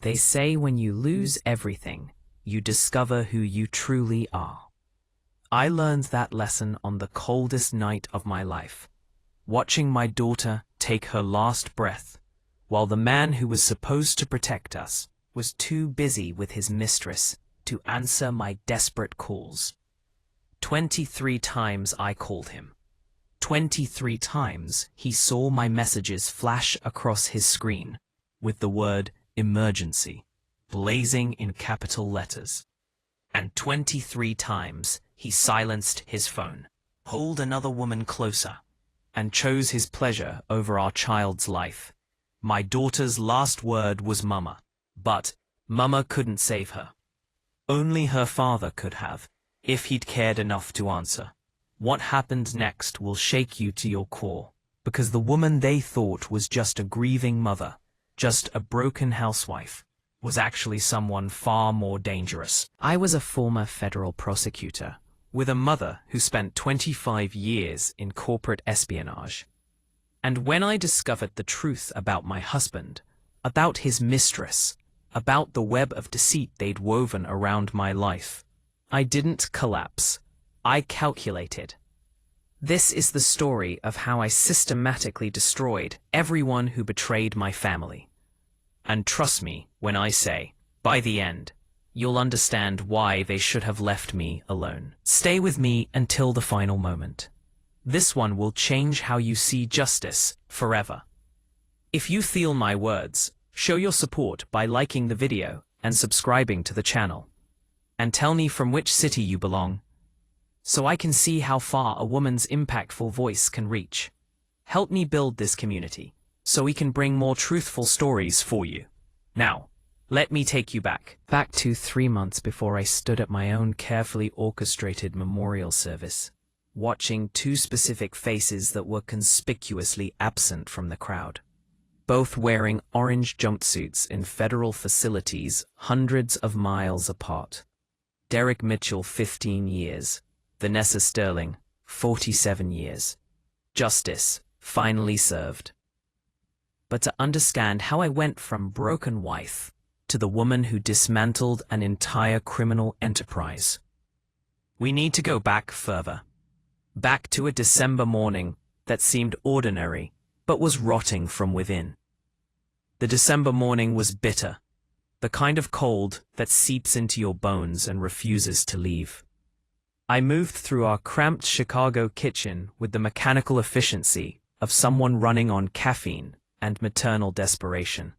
They say when you lose everything, you discover who you truly are. I learned that lesson on the coldest night of my life, watching my daughter take her last breath, while the man who was supposed to protect us was too busy with his mistress to answer my desperate calls. 23 times I called him. 23 times he saw my messages flash across his screen with the word emergency blazing in capital letters. And 23 times he silenced his phone, pulled another woman closer, and chose his pleasure over our child's life. My daughter's last word was Mama, but Mama couldn't save her. Only her father could have, if he'd cared enough to answer. What happened next will shake you to your core, because the woman they thought was just a grieving mother, just a broken housewife, was actually someone far more dangerous. I was a former federal prosecutor, with a mother who spent 25 years in corporate espionage. And when I discovered the truth about my husband, about his mistress, about the web of deceit they'd woven around my life, I didn't collapse. I calculated. This is the story of how I systematically destroyed everyone who betrayed my family. And trust me when I say, by the end, you'll understand why they should have left me alone. Stay with me until the final moment. This one will change how you see justice forever. If you feel my words, show your support by liking the video and subscribing to the channel. And tell me from which city you belong, so I can see how far a woman's impactful voice can reach. Help me build this community, so we can bring more truthful stories for you. Now, let me take you back to 3 months before I stood at my own carefully orchestrated memorial service, watching two specific faces that were conspicuously absent from the crowd, both wearing orange jumpsuits in federal facilities hundreds of miles apart. Derek Mitchell, 15 years. Vanessa Sterling, 47 years. Justice, finally served. But to understand how I went from broken wife to the woman who dismantled an entire criminal enterprise, we need to go back further. Back to a December morning that seemed ordinary, but was rotting from within. The December morning was bitter, the kind of cold that seeps into your bones and refuses to leave. I moved through our cramped Chicago kitchen with the mechanical efficiency of someone running on caffeine and maternal desperation.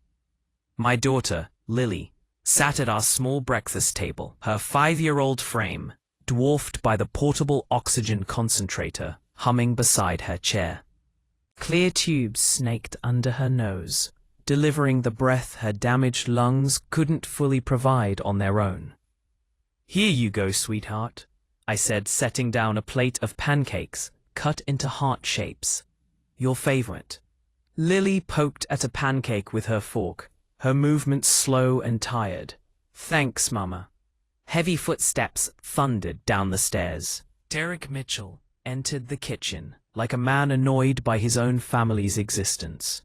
My daughter, Lily, sat at our small breakfast table, her 5-year-old frame, dwarfed by the portable oxygen concentrator, humming beside her chair. Clear tubes snaked under her nose, delivering the breath her damaged lungs couldn't fully provide on their own. "Here you go, sweetheart," I said, setting down a plate of pancakes cut into heart shapes. "Your favorite." Lily poked at a pancake with her fork, her movements slow and tired. "Thanks, Mama." Heavy footsteps thundered down the stairs. Derek Mitchell entered the kitchen like a man annoyed by his own family's existence.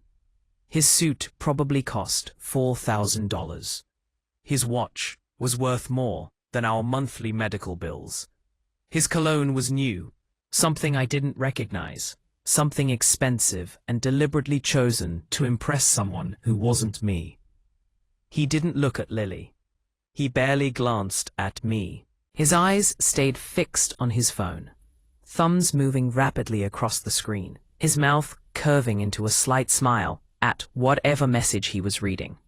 His suit probably cost $4,000. His watch was worth more than our monthly medical bills. His cologne was new, something I didn't recognize, something expensive and deliberately chosen to impress someone who wasn't me. He didn't look at Lily. He barely glanced at me. His eyes stayed fixed on his phone, thumbs moving rapidly across the screen, his mouth curving into a slight smile at whatever message he was reading.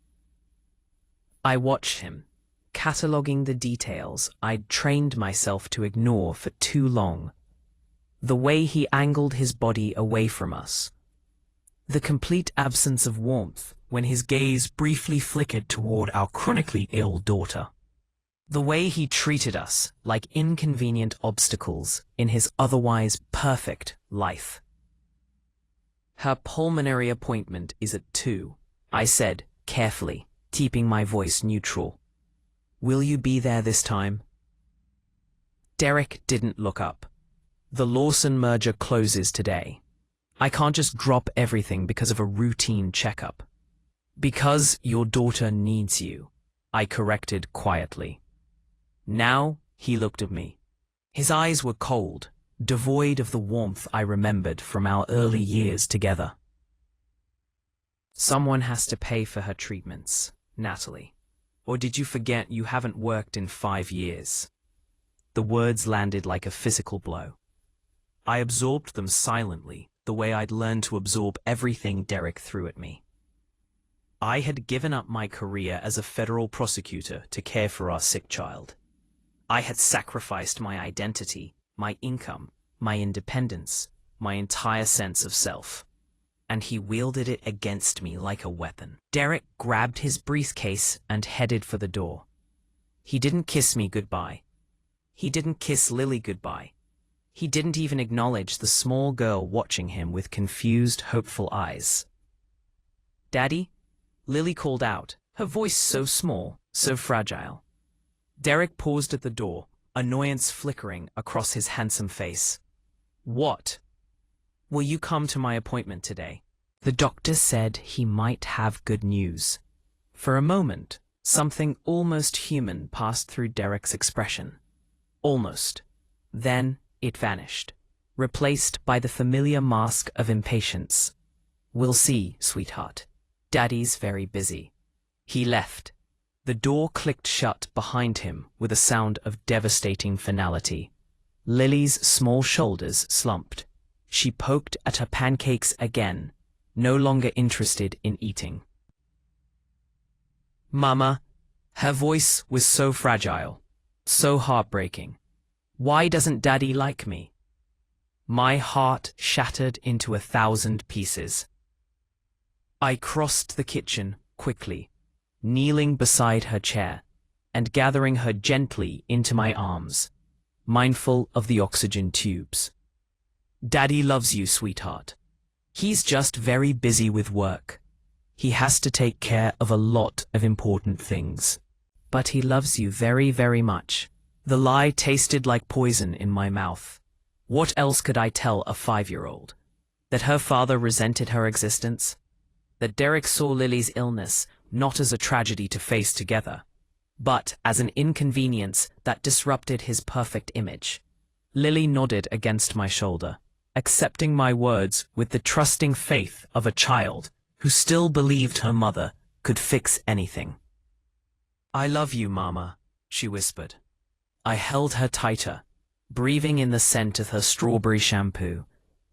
I watched him, cataloging the details I'd trained myself to ignore for too long. The way he angled his body away from us. The complete absence of warmth when his gaze briefly flickered toward our chronically ill daughter. The way he treated us like inconvenient obstacles in his otherwise perfect life. "Her pulmonary appointment is at 2, I said, carefully, keeping my voice neutral. "Will you be there this time?" Derek didn't look up. "The Lawson merger closes today. I can't just drop everything because of a routine checkup." Because your daughter needs you, I corrected quietly. Now he looked at me. His eyes were cold, devoid of the warmth I remembered from our early years together. Someone has to pay for her treatments, Natalie. Or did you forget you haven't worked in 5 years? The words landed like a physical blow. I absorbed them silently, the way I'd learned to absorb everything Derek threw at me. I had given up my career as a federal prosecutor to care for our sick child. I had sacrificed my identity, my income, my independence, my entire sense of self. And he wielded it against me like a weapon. Derek grabbed his briefcase and headed for the door. He didn't kiss me goodbye. He didn't kiss Lily goodbye. He didn't even acknowledge the small girl watching him with confused, hopeful eyes. "Daddy?" Lily called out, her voice so small, so fragile. Derek paused at the door, annoyance flickering across his handsome face. "What? Will you come to my appointment today?" The doctor said he might have good news. For a moment, something almost human passed through Derek's expression. Almost. Then it vanished, replaced by the familiar mask of impatience. "We'll see, sweetheart. Daddy's very busy." He left. The door clicked shut behind him with a sound of devastating finality. Lily's small shoulders slumped. She poked at her pancakes again, no longer interested in eating. "Mama," her voice was so fragile, so heartbreaking. "Why doesn't Daddy like me?" My heart shattered into 1,000 pieces. I crossed the kitchen quickly, kneeling beside her chair and gathering her gently into my arms, mindful of the oxygen tubes. "Daddy loves you, sweetheart. He's just very busy with work. He has to take care of a lot of important things. But he loves you very, very much." The lie tasted like poison in my mouth. What else could I tell a 5-year-old? That her father resented her existence? That Derek saw Lily's illness not as a tragedy to face together, but as an inconvenience that disrupted his perfect image? Lily nodded against my shoulder, accepting my words with the trusting faith of a child who still believed her mother could fix anything. "I love you, Mama," she whispered. I held her tighter, breathing in the scent of her strawberry shampoo,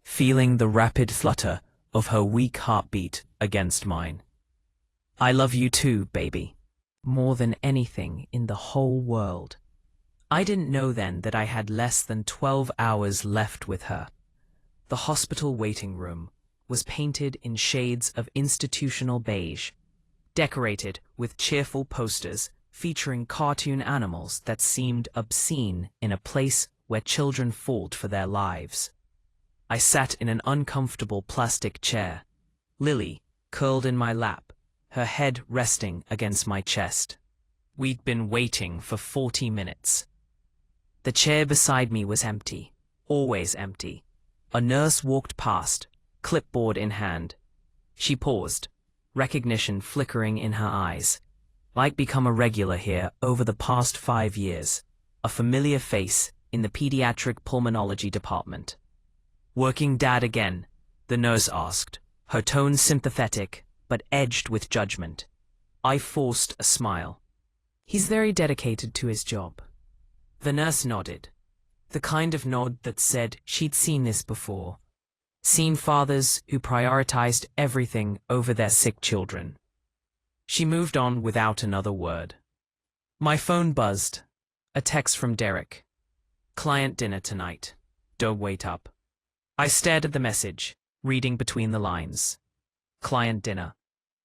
feeling the rapid flutter of her weak heartbeat against mine. "I love you too, baby. More than anything in the whole world." I didn't know then that I had less than 12 hours left with her. The hospital waiting room was painted in shades of institutional beige, decorated with cheerful posters featuring cartoon animals that seemed obscene in a place where children fought for their lives. I sat in an uncomfortable plastic chair, Lily curled in my lap, her head resting against my chest. We'd been waiting for 40 minutes. The chair beside me was empty, always empty. A nurse walked past, clipboard in hand. She paused, recognition flickering in her eyes. I'd become a regular here over the past 5 years, a familiar face in the pediatric pulmonology department. "Working dad again?" the nurse asked, her tone sympathetic but edged with judgment. I forced a smile. "He's very dedicated to his job." The nurse nodded, the kind of nod that said she'd seen this before. Seen fathers who prioritized everything over their sick children. She moved on without another word. My phone buzzed. A text from Derek. "Client dinner tonight. Don't wait up." I stared at the message, reading between the lines. Client dinner.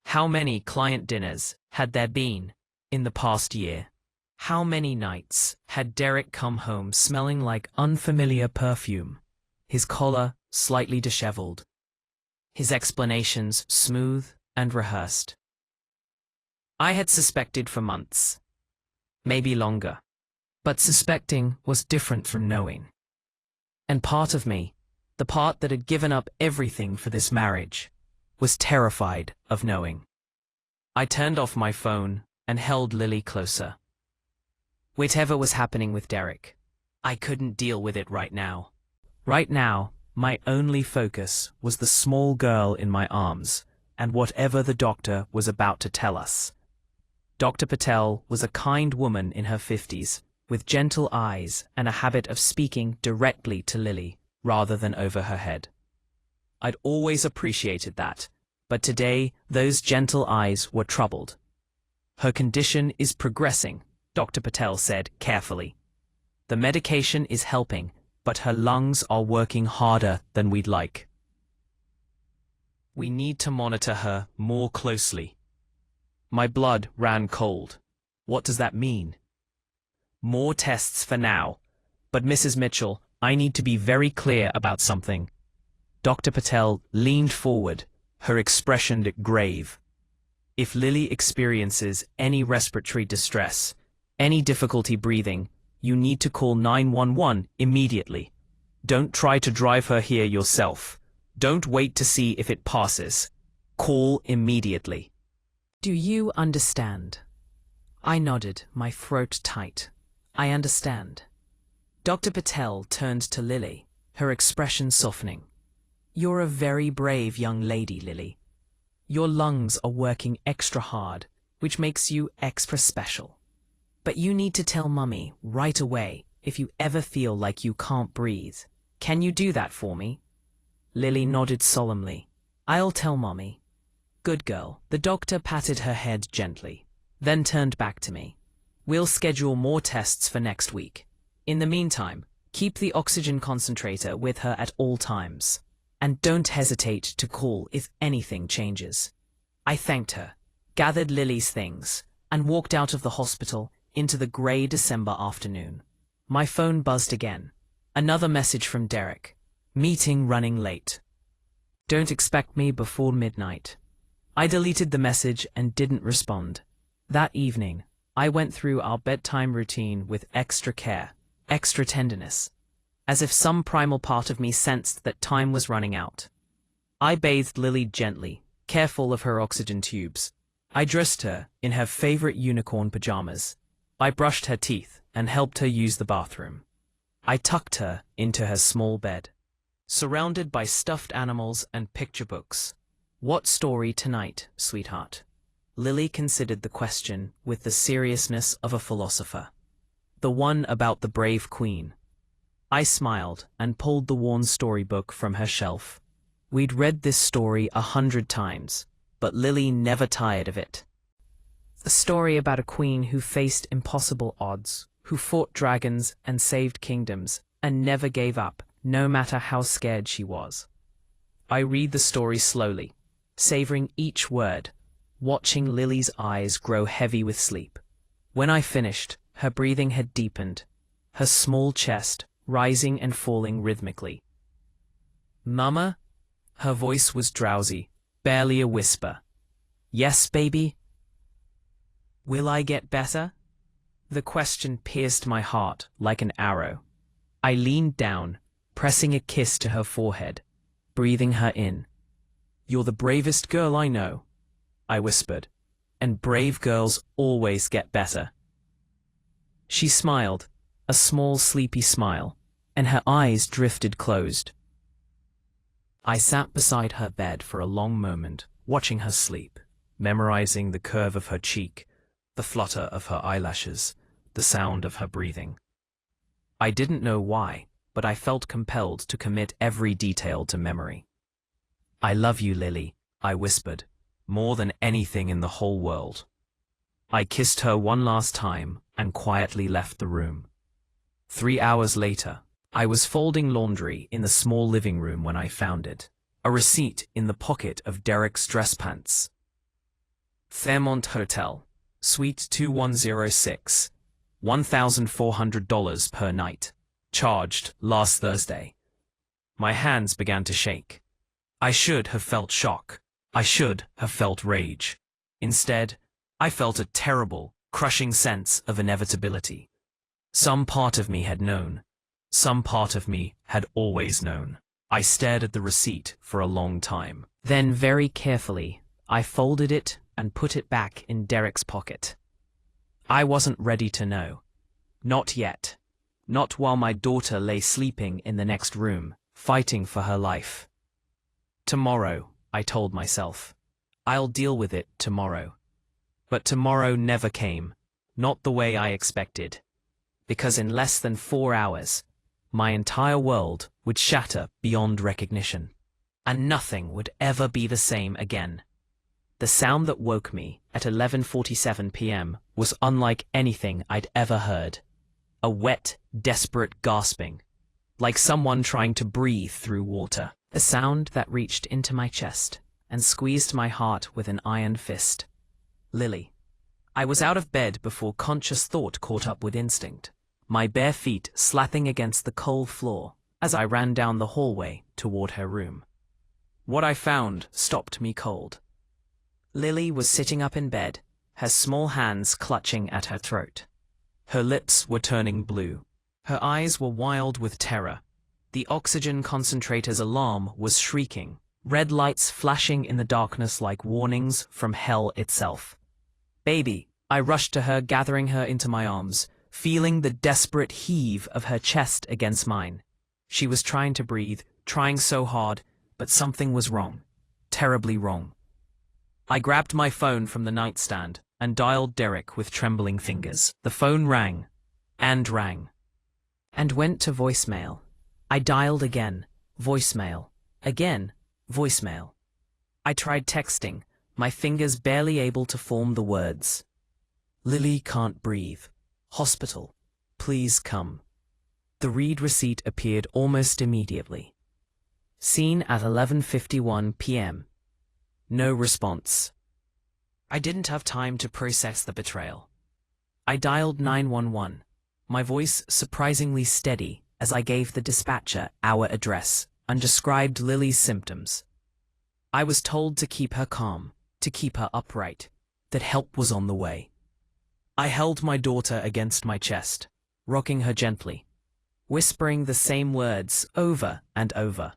How many client dinners had there been in the past year? How many nights had Derek come home smelling like unfamiliar perfume, his collar slightly disheveled, his explanations smooth and rehearsed? I had suspected for months, maybe longer, but suspecting was different from knowing. And part of me, the part that had given up everything for this marriage, was terrified of knowing. I turned off my phone and held Lily closer. Whatever was happening with Derek, I couldn't deal with it right now. Right now, my only focus was the small girl in my arms and whatever the doctor was about to tell us. Dr. Patel was a kind woman in her 50s, with gentle eyes and a habit of speaking directly to Lily rather than over her head. I'd always appreciated that, but today those gentle eyes were troubled. Her condition is progressing, Dr. Patel said carefully. The medication is helping, but her lungs are working harder than we'd like. We need to monitor her more closely. My blood ran cold. What does that mean? More tests for now. But Mrs. Mitchell, I need to be very clear about something. Dr. Patel leaned forward, her expression grave. If Lily experiences any respiratory distress, any difficulty breathing, you need to call 911 immediately. Don't try to drive her here yourself. Don't wait to see if it passes. Call immediately. Do you understand? I nodded, my throat tight. I understand. Dr. Patel turned to Lily, her expression softening. You're a very brave young lady, Lily. Your lungs are working extra hard, which makes you extra special. But you need to tell Mummy right away if you ever feel like you can't breathe. Can you do that for me? Lily nodded solemnly. I'll tell Mummy. Good girl. The doctor patted her head gently, then turned back to me. We'll schedule more tests for next week. In the meantime, keep the oxygen concentrator with her at all times. And don't hesitate to call if anything changes. I thanked her, gathered Lily's things, and walked out of the hospital into the grey December afternoon. My phone buzzed again. Another message from Derek. Meeting running late. Don't expect me before midnight. I deleted the message and didn't respond. That evening, I went through our bedtime routine with extra care, extra tenderness, as if some primal part of me sensed that time was running out. I bathed Lily gently, careful of her oxygen tubes. I dressed her in her favorite unicorn pajamas. I brushed her teeth and helped her use the bathroom. I tucked her into her small bed, surrounded by stuffed animals and picture books. What story tonight, sweetheart? Lily considered the question with the seriousness of a philosopher. The one about the brave queen. I smiled and pulled the worn storybook from her shelf. We'd read this story 100 times, but Lily never tired of it. A story about a queen who faced impossible odds, who fought dragons and saved kingdoms, and never gave up, no matter how scared she was. I read the story slowly, savoring each word, watching Lily's eyes grow heavy with sleep. When I finished, her breathing had deepened, her small chest rising and falling rhythmically. Mama? Her voice was drowsy, barely a whisper. Yes, baby? Will I get better? The question pierced my heart like an arrow. I leaned down, pressing a kiss to her forehead, breathing her in. You're the bravest girl I know, I whispered, and brave girls always get better. She smiled, a small sleepy smile, and her eyes drifted closed. I sat beside her bed for a long moment, watching her sleep, memorizing the curve of her cheek, the flutter of her eyelashes, the sound of her breathing. I didn't know why, but I felt compelled to commit every detail to memory. I love you, Lily, I whispered, more than anything in the whole world. I kissed her one last time and quietly left the room. 3 hours later, I was folding laundry in the small living room when I found it, a receipt in the pocket of Derek's dress pants. Fairmont Hotel, Suite 2106, $1,400 per night, charged last Thursday. My hands began to shake. I should have felt shock. I should have felt rage. Instead, I felt a terrible, crushing sense of inevitability. Some part of me had known. Some part of me had always known. I stared at the receipt for a long time. Then, very carefully, I folded it, and put it back in Derek's pocket. I wasn't ready to know. Not yet. Not while my daughter lay sleeping in the next room, fighting for her life. Tomorrow, I told myself. I'll deal with it tomorrow. But tomorrow never came, not the way I expected. Because in less than 4 hours, my entire world would shatter beyond recognition. And nothing would ever be the same again. The sound that woke me at 11:47 p.m. was unlike anything I'd ever heard. A wet, desperate gasping, like someone trying to breathe through water. A sound that reached into my chest and squeezed my heart with an iron fist. Lily. I was out of bed before conscious thought caught up with instinct, my bare feet slapping against the cold floor as I ran down the hallway toward her room. What I found stopped me cold. Lily was sitting up in bed, her small hands clutching at her throat. Her lips were turning blue. Her eyes were wild with terror. The oxygen concentrator's alarm was shrieking, red lights flashing in the darkness like warnings from hell itself. Baby, I rushed to her, gathering her into my arms, feeling the desperate heave of her chest against mine. She was trying to breathe, trying so hard, but something was wrong. Terribly wrong. I grabbed my phone from the nightstand and dialed Derek with trembling fingers. The phone rang, and went to voicemail. I dialed again, voicemail, again, voicemail. I tried texting, my fingers barely able to form the words. Lily can't breathe. Hospital. Please come. The read receipt appeared almost immediately. Seen at 11:51 p.m. No response. I didn't have time to process the betrayal. I dialed 911, my voice surprisingly steady as I gave the dispatcher our address and described Lily's symptoms. I was told to keep her calm, to keep her upright, that help was on the way. I held my daughter against my chest, rocking her gently, whispering the same words over and over.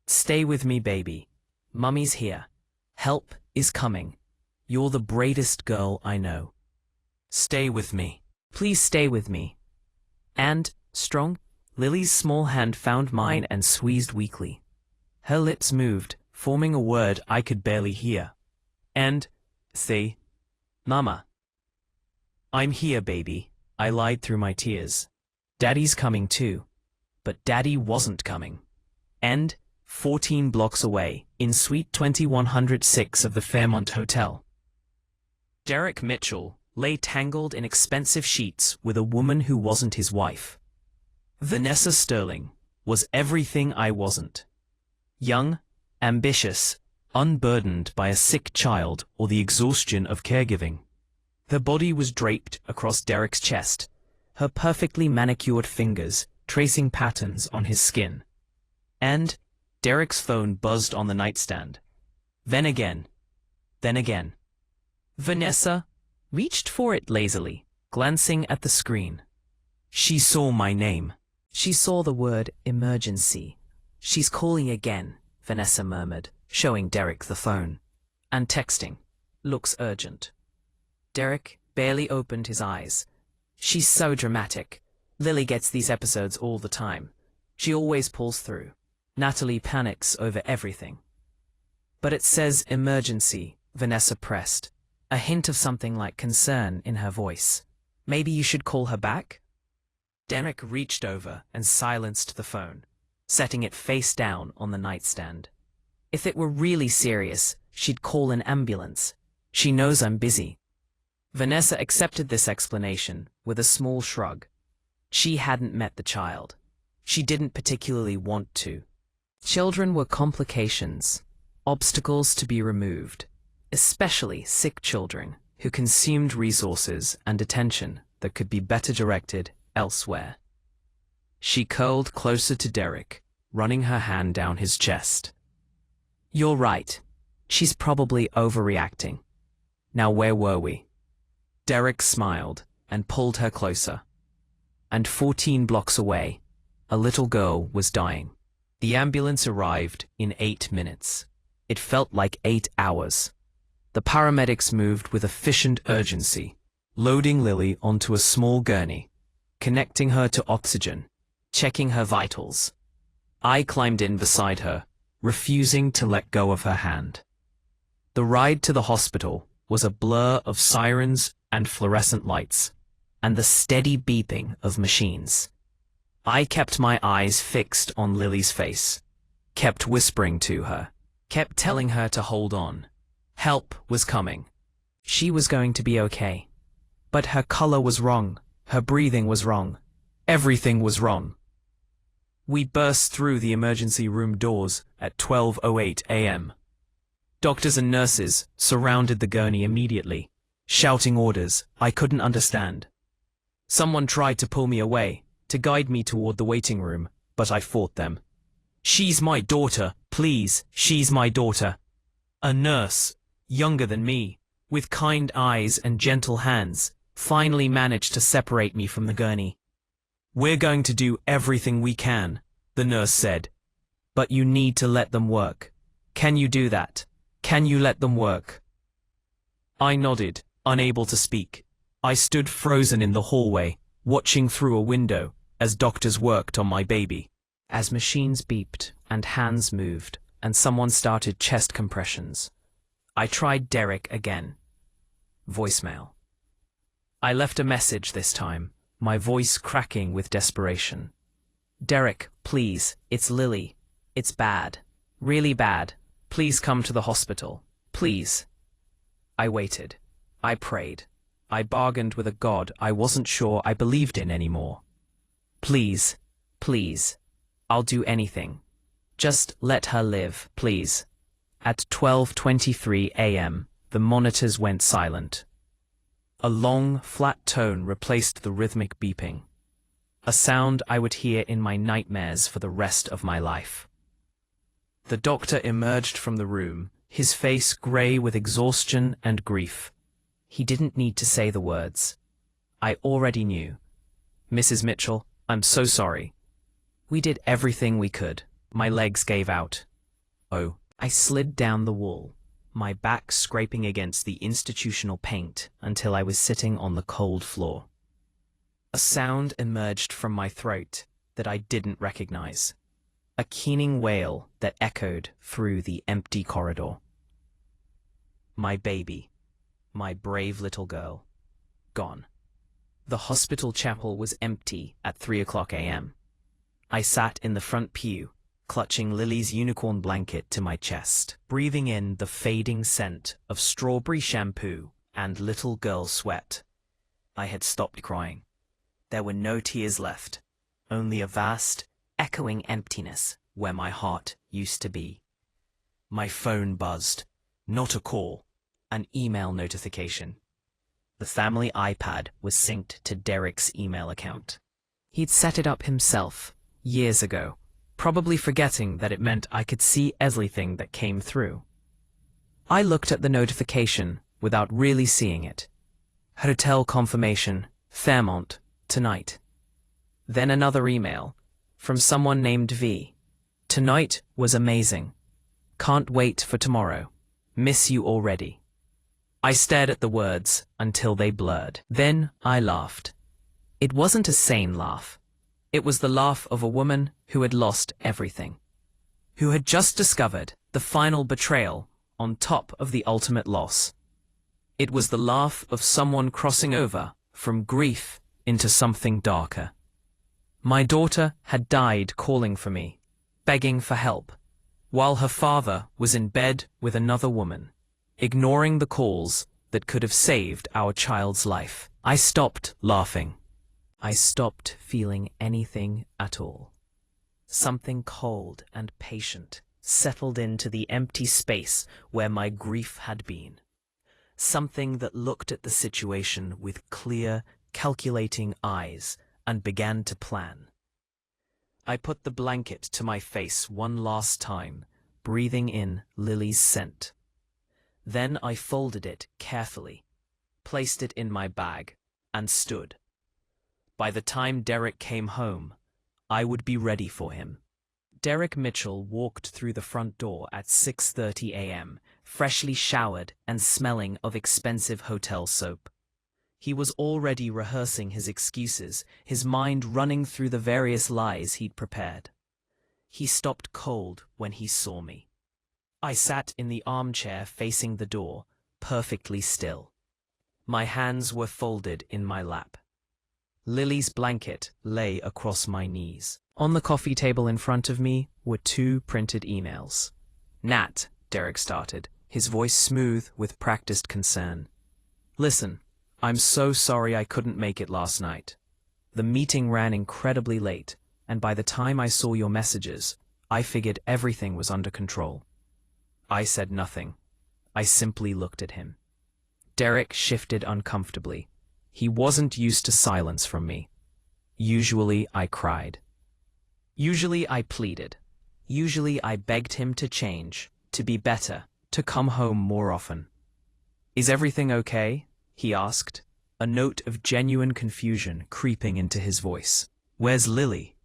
Stay with me, baby. Mummy's here. Help is coming. You're the bravest girl I know. Stay with me. Please stay with me. And, strong, Lily's small hand found mine and squeezed weakly. Her lips moved, forming a word I could barely hear. And, say, Mama. I'm here, baby, I lied through my tears. Daddy's coming too. But Daddy wasn't coming. And, 14 blocks away, in Suite 2106 of the Fairmont Hotel, Derek Mitchell lay tangled in expensive sheets with a woman who wasn't his wife. Vanessa Sterling was everything I wasn't. Young, ambitious, unburdened by a sick child or the exhaustion of caregiving. Her body was draped across Derek's chest, her perfectly manicured fingers tracing patterns on his skin. And Derek's phone buzzed on the nightstand. Then again. Vanessa reached for it lazily, glancing at the screen. She saw my name. She saw the word emergency. She's calling again, Vanessa murmured, showing Derek the phone. And texting. Looks urgent. Derek barely opened his eyes. She's so dramatic. Lily gets these episodes all the time. She always pulls through. Natalie panics over everything. But it says emergency, Vanessa pressed, a hint of something like concern in her voice. Maybe you should call her back? Derek reached over and silenced the phone, setting it face down on the nightstand. If it were really serious, she'd call an ambulance. She knows I'm busy. Vanessa accepted this explanation with a small shrug. She hadn't met the child. She didn't particularly want to. Children were complications, obstacles to be removed, especially sick children who consumed resources and attention that could be better directed elsewhere. She curled closer to Derek, running her hand down his chest. You're right. She's probably overreacting. Now where were we? Derek smiled and pulled her closer. And 14 blocks away, a little girl was dying. The ambulance arrived in 8 minutes. It felt like 8 hours. The paramedics moved with efficient urgency, loading Lily onto a small gurney, connecting her to oxygen, checking her vitals. I climbed in beside her, refusing to let go of her hand. The ride to the hospital was a blur of sirens and fluorescent lights, and the steady beeping of machines. I kept my eyes fixed on Lily's face, kept whispering to her, kept telling her to hold on. Help was coming. She was going to be okay. But her color was wrong, her breathing was wrong, everything was wrong. We burst through the emergency room doors at 12:08 a.m. Doctors and nurses surrounded the gurney immediately, shouting orders I couldn't understand. Someone tried to pull me away, to guide me toward the waiting room, but I fought them. "She's my daughter, please, she's my daughter." A nurse, younger than me, with kind eyes and gentle hands, finally managed to separate me from the gurney. "We're going to do everything we can," the nurse said. "But you need to let them work. Can you do that? Can you let them work?" I nodded, unable to speak. I stood frozen in the hallway, watching through a window as doctors worked on my baby. As machines beeped and hands moved and someone started chest compressions, I tried Derek again. Voicemail. I left a message this time, my voice cracking with desperation. "Derek, please, it's Lily. It's bad. Really bad. Please come to the hospital. Please." I waited. I prayed. I bargained with a God I wasn't sure I believed in anymore. "Please, please. I'll do anything. Just let her live, please." At 12:23 a.m., the monitors went silent. A long, flat tone replaced the rhythmic beeping, a sound I would hear in my nightmares for the rest of my life. The doctor emerged from the room, his face gray with exhaustion and grief. He didn't need to say the words. I already knew. "Mrs. Mitchell, I'm so sorry. We did everything we could. My legs gave out." Oh. I slid down the wall, my back scraping against the institutional paint until I was sitting on the cold floor. A sound emerged from my throat that I didn't recognize. A keening wail that echoed through the empty corridor. My baby, my brave little girl, gone. The hospital chapel was empty at 3:00 a.m. I sat in the front pew, clutching Lily's unicorn blanket to my chest, breathing in the fading scent of strawberry shampoo and little girl sweat. I had stopped crying. There were no tears left, only a vast, echoing emptiness where my heart used to be. My phone buzzed. Not a call, an email notification. The family iPad was synced to Derek's email account. He'd set it up himself, years ago, probably forgetting that it meant I could see everything that came through. I looked at the notification without really seeing it. Hotel confirmation, Fairmont, tonight. Then another email, from someone named V. Tonight was amazing. Can't wait for tomorrow. Miss you already. I stared at the words until they blurred. Then I laughed. It wasn't a sane laugh. It was the laugh of a woman who had lost everything, who had just discovered the final betrayal on top of the ultimate loss. It was the laugh of someone crossing over from grief into something darker. My daughter had died calling for me, begging for help, while her father was in bed with another woman, ignoring the calls that could have saved our child's life. I stopped laughing. I stopped feeling anything at all. Something cold and patient settled into the empty space where my grief had been. Something that looked at the situation with clear, calculating eyes and began to plan. I put the blanket to my face one last time, breathing in Lily's scent. Then I folded it carefully, placed it in my bag, and stood. By the time Derek came home, I would be ready for him. Derek Mitchell walked through the front door at 6:30 a.m., freshly showered and smelling of expensive hotel soap. He was already rehearsing his excuses, his mind running through the various lies he'd prepared. He stopped cold when he saw me. I sat in the armchair facing the door, perfectly still. My hands were folded in my lap. Lily's blanket lay across my knees. On the coffee table in front of me were 2 printed emails. "Nat," Derek started, his voice smooth with practiced concern. "Listen, I'm so sorry I couldn't make it last night. The meeting ran incredibly late, and by the time I saw your messages, I figured everything was under control." I said nothing. I simply looked at him. Derek shifted uncomfortably. He wasn't used to silence from me. Usually I cried. Usually I pleaded. Usually I begged him to change, to be better, to come home more often. "Is everything okay?" he asked, a note of genuine confusion creeping into his voice. "Where's Lily?"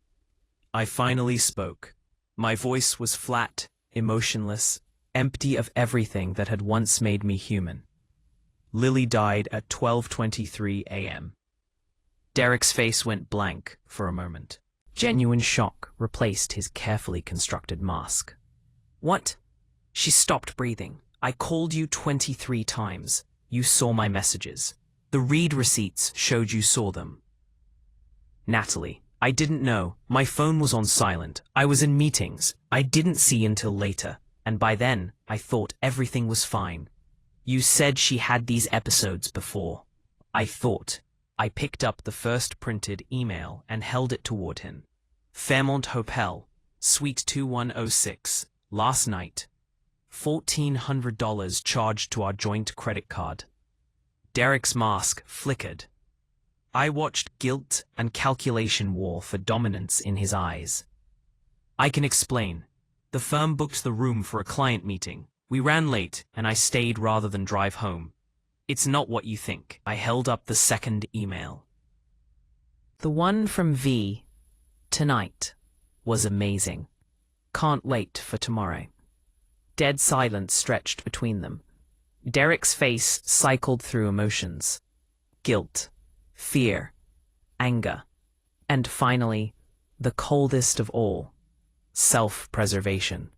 I finally spoke. My voice was flat, emotionless, empty of everything that had once made me human. "Lily died at 12:23 a.m. Derek's face went blank for a moment. Genuine shock replaced his carefully constructed mask. "What?" She stopped breathing. "I called you 23 times. You saw my messages. The read receipts showed you saw them." "Natalie, I didn't know. My phone was on silent. I was in meetings. I didn't see until later. And by then, I thought everything was fine. You said she had these episodes before." I thought. I picked up the first printed email and held it toward him. "Fairmont Hotel, Suite 2106, last night. $1,400 charged to our joint credit card." Derek's mask flickered. I watched guilt and calculation war for dominance in his eyes. "I can explain. The firm booked the room for a client meeting. We ran late, and I stayed rather than drive home. It's not what you think." I held up the second email. "The one from V, tonight, was amazing. Can't wait for tomorrow." Dead silence stretched between them. Derek's face cycled through emotions. Guilt, fear, anger, and finally, the coldest of all, self-preservation.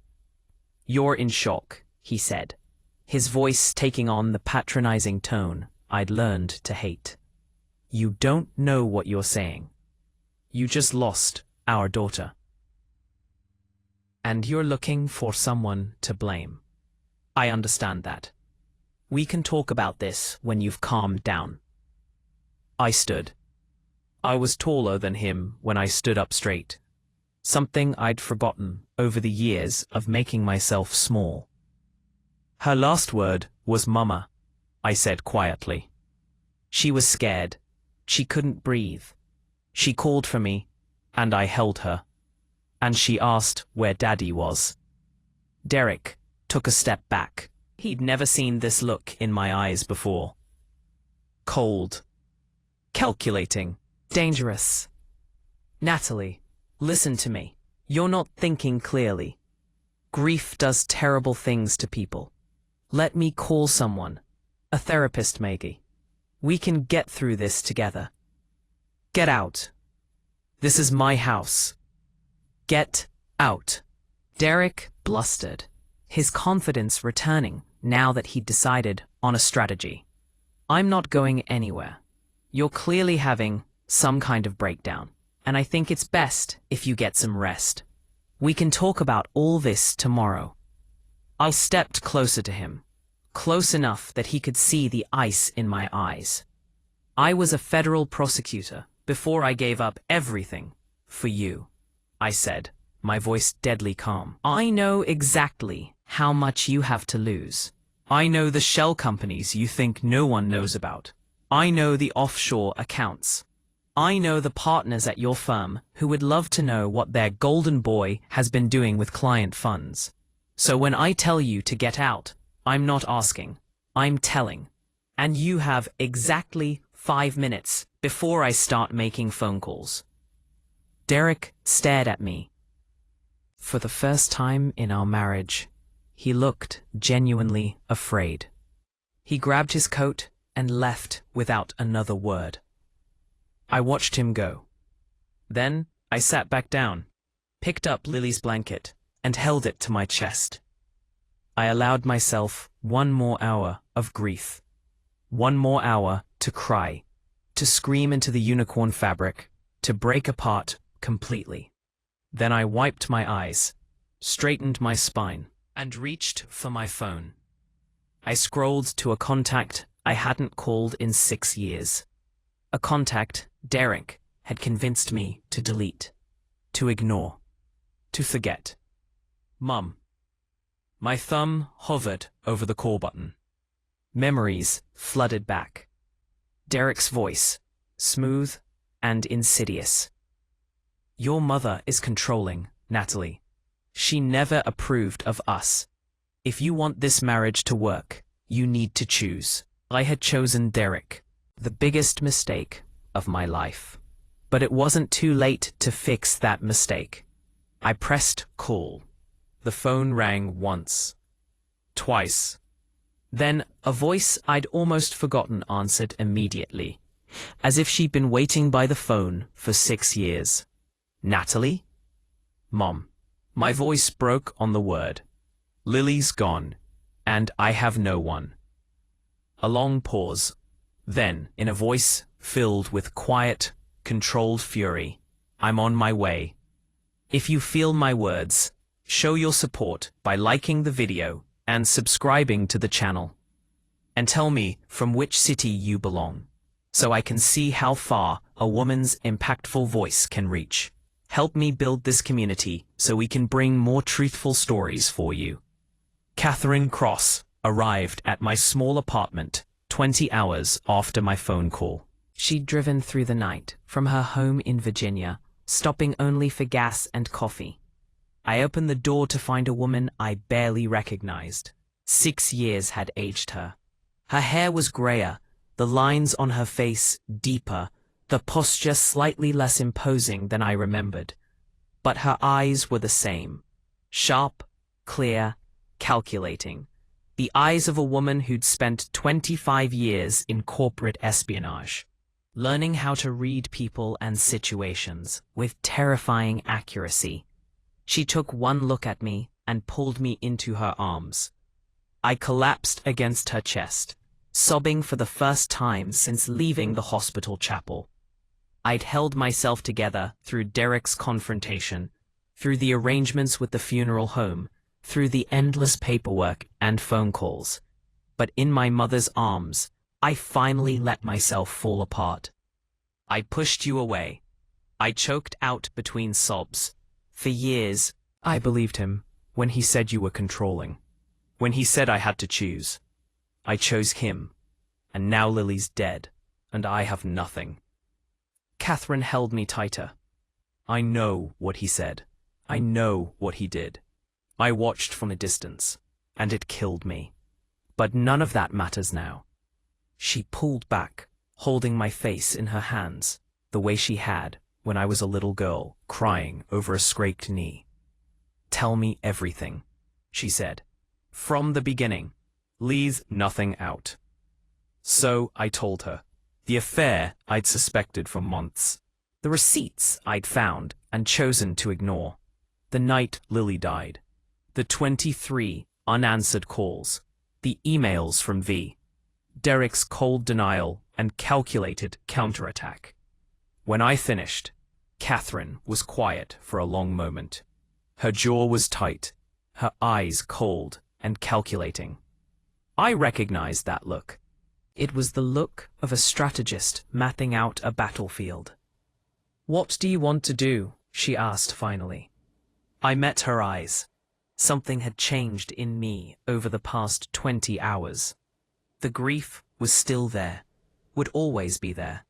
"You're in shock," he said, his voice taking on the patronizing tone I'd learned to hate. "You don't know what you're saying. You just lost our daughter. And you're looking for someone to blame. I understand that. We can talk about this when you've calmed down." I stood. I was taller than him when I stood up straight. Something I'd forgotten over the years of making myself small. "Her last word was Mama," I said quietly. She was scared. She couldn't breathe. She called for me, and I held her. And she asked where Daddy was. Derek took a step back. He'd never seen this look in my eyes before. Cold. Calculating. Dangerous. "Natalie, listen to me. You're not thinking clearly. Grief does terrible things to people. Let me call someone. A therapist, maybe. We can get through this together. Get out. This is my house. Get out." Derek blustered, his confidence returning now that he'd decided on a strategy. "I'm not going anywhere. You're clearly having some kind of breakdown, and I think it's best if you get some rest. We can talk about all this tomorrow." I stepped closer to him, close enough that he could see the ice in my eyes. "I was a federal prosecutor before I gave up everything for you," I said, my voice deadly calm. "I know exactly how much you have to lose. I know the shell companies you think no one knows about. I know the offshore accounts. I know the partners at your firm who would love to know what their golden boy has been doing with client funds. So when I tell you to get out, I'm not asking, I'm telling. And you have exactly 5 minutes before I start making phone calls." Derek stared at me. For the first time in our marriage, He looked genuinely afraid. He grabbed his coat and left without another word. I watched him go. Then I sat back down, picked up Lily's blanket, and held it to my chest. I allowed myself one more hour of grief. One more hour to cry, to scream into the unicorn fabric, to break apart completely. Then I wiped my eyes, straightened my spine, and reached for my phone. I scrolled to a contact I hadn't called in 6 years. A contact Derek had convinced me to delete, to ignore, to forget. Mum. My thumb hovered over the call button. Memories flooded back. Derek's voice, smooth and insidious. Your mother is controlling, Natalie. She never approved of us. If you want this marriage to work, you need to choose. I had chosen Derek, the biggest mistake of my life. But it wasn't too late to fix that mistake. I pressed call. The phone rang once, twice. Then a voice I'd almost forgotten answered immediately, as if she'd been waiting by the phone for 6 years. Natalie? Mom. My voice broke on the word. Lily's gone, and I have no one. A long pause. Then, in a voice filled with quiet, controlled fury, I'm on my way. If you feel my words, show your support by liking the video and subscribing to the channel. And tell me from which city you belong, so I can see how far a woman's impactful voice can reach. Help me build this community so we can bring more truthful stories for you. Catherine Cross arrived at my small apartment 20 hours after my phone call. She'd driven through the night from her home in Virginia, stopping only for gas and coffee. I opened the door to find a woman I barely recognized. 6 years had aged her. Her hair was grayer, the lines on her face deeper, the posture slightly less imposing than I remembered. But her eyes were the same. Sharp, clear, calculating. The eyes of a woman who'd spent 25 years in corporate espionage, learning how to read people and situations with terrifying accuracy. She took one look at me and pulled me into her arms. I collapsed against her chest, sobbing for the first time since leaving the hospital chapel. I'd held myself together through Derek's confrontation, through the arrangements with the funeral home, through the endless paperwork and phone calls. But in my mother's arms, I finally let myself fall apart. I pushed you away. I choked out between sobs. For years, I believed him when he said you were controlling. When he said I had to choose. I chose him. And now Lily's dead, and I have nothing. Catherine held me tighter. I know what he said. I know what he did. I watched from a distance, and it killed me. But none of that matters now. She pulled back, holding my face in her hands, the way she had when I was a little girl, crying over a scraped knee. Tell me everything, she said. From the beginning. Leave nothing out. So I told her. The affair I'd suspected for months. The receipts I'd found and chosen to ignore. The night Lily died. The 23 unanswered calls. The emails from V. Derek's cold denial and calculated counterattack. When I finished, Catherine was quiet for a long moment. Her jaw was tight, her eyes cold and calculating. I recognized that look. It was the look of a strategist mapping out a battlefield. What do you want to do? She asked finally. I met her eyes. Something had changed in me over the past 20 hours. The grief was still there, would always be there.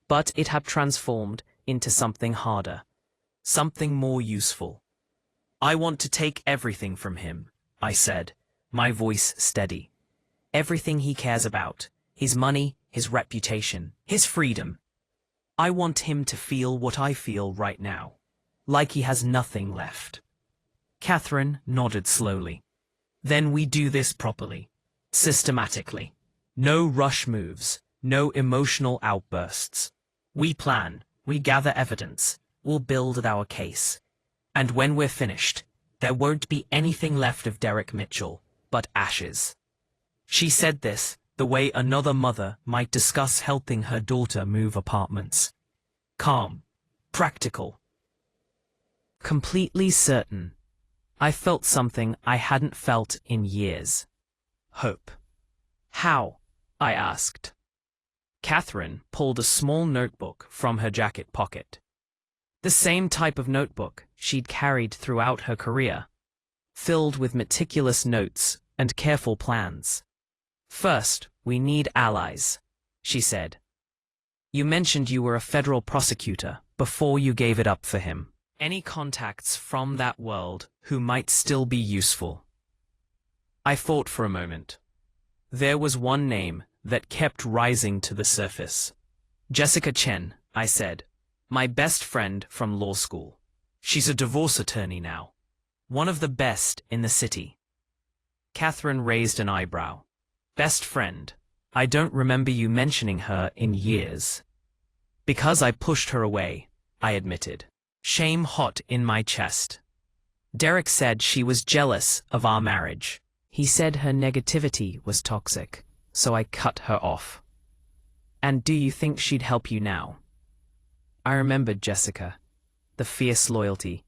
But it had transformed into something harder, something more useful. I want to take everything from him, I said, my voice steady. Everything he cares about. His money, his reputation, his freedom. I want him to feel what I feel right now, like he has nothing left. Catherine nodded slowly. Then we do this properly. Systematically. No rush moves, no emotional outbursts. We plan, we gather evidence, we'll build our case. And when we're finished, there won't be anything left of Derek Mitchell but ashes. She said this the way another mother might discuss helping her daughter move apartments. Calm, practical, completely certain. I felt something I hadn't felt in years. Hope. How? I asked. Catherine pulled a small notebook from her jacket pocket. The same type of notebook she'd carried throughout her career, filled with meticulous notes and careful plans. First, we need allies, she said. You mentioned you were a federal prosecutor before you gave it up for him. Any contacts from that world who might still be useful? I thought for a moment. There was one name that kept rising to the surface. Jessica Chen, I said. My best friend from law school. She's a divorce attorney now. One of the best in the city. Catherine raised an eyebrow. Best friend. I don't remember you mentioning her in years. Because I pushed her away, I admitted. Shame hot in my chest. Derek said she was jealous of our marriage. He said her negativity was toxic, so I cut her off. And do you think she'd help you now? I remembered Jessica. The fierce loyalty.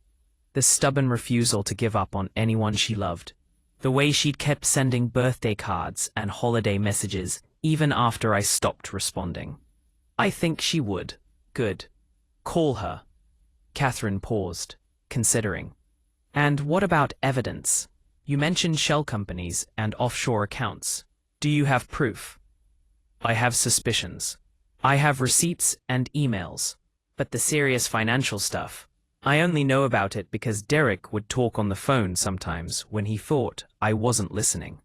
The stubborn refusal to give up on anyone she loved. The way she'd kept sending birthday cards and holiday messages even after I stopped responding. I think she would. Good. Call her. Catherine paused, considering. And what about evidence? You mentioned shell companies and offshore accounts. Do you have proof? I have suspicions. I have receipts and emails. But the serious financial stuff, I only know about it because Derek would talk on the phone sometimes when he thought I wasn't listening.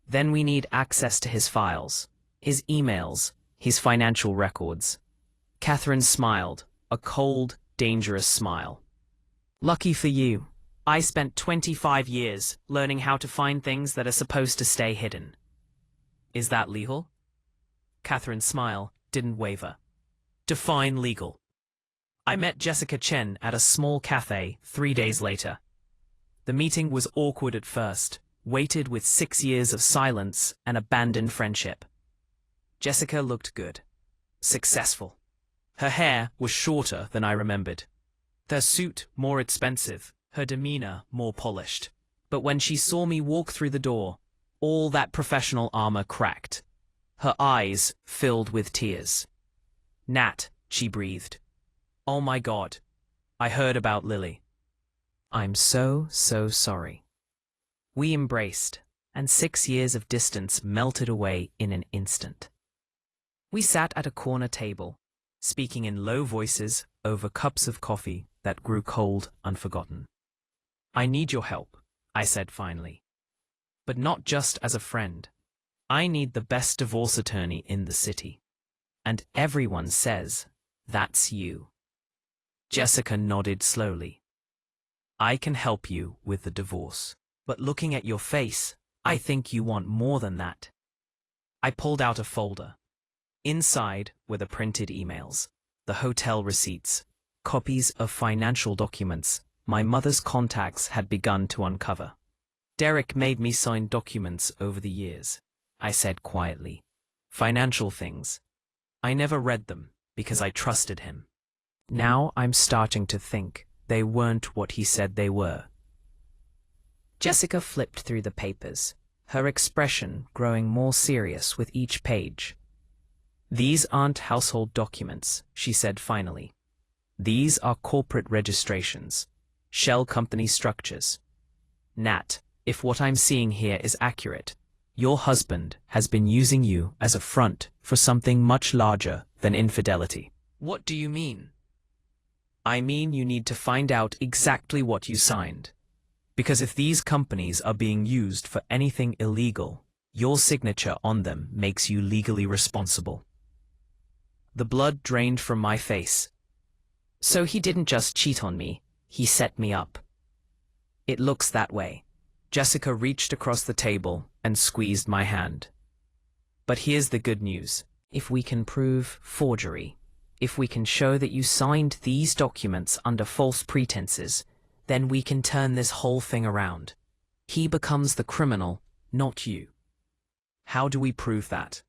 Then we need access to his files, his emails, his financial records. Catherine smiled, a cold, dangerous smile. Lucky for you, I spent 25 years learning how to find things that are supposed to stay hidden. Is that legal? Catherine's smile didn't waver. Define legal. I met Jessica Chen at a small cafe 3 days later. The meeting was awkward at first, weighted with 6 years of silence and abandoned friendship. Jessica looked good. Successful. Her hair was shorter than I remembered. Her suit more expensive, her demeanor more polished. But when she saw me walk through the door, all that professional armor cracked. Her eyes filled with tears. Nat, she breathed. Oh my God. I heard about Lily. I'm so sorry. We embraced, and 6 years of distance melted away in an instant. We sat at a corner table, speaking in low voices over cups of coffee that grew cold, unforgotten. I need your help, I said finally. But not just as a friend. I need the best divorce attorney in the city. And everyone says, that's you. Jessica nodded slowly. I can help you with the divorce. But looking at your face, I think you want more than that. I pulled out a folder. Inside were the printed emails, the hotel receipts, copies of financial documents my mother's contacts had begun to uncover. Derek made me sign documents over the years, I said quietly. Financial things. I never read them because I trusted him. Now I'm starting to think they weren't what he said they were. Jessica flipped through the papers, her expression growing more serious with each page. These aren't household documents, she said finally. These are corporate registrations, shell company structures. Nat, if what I'm seeing here is accurate, your husband has been using you as a front for something much larger than infidelity. What do you mean? I mean you need to find out exactly what you signed. Because if these companies are being used for anything illegal, your signature on them makes you legally responsible. The blood drained from my face. So he didn't just cheat on me, he set me up. It looks that way. Jessica reached across the table and squeezed my hand. But here's the good news. If we can prove forgery, if we can show that you signed these documents under false pretenses, then we can turn this whole thing around. He becomes the criminal, not you. How do we prove that?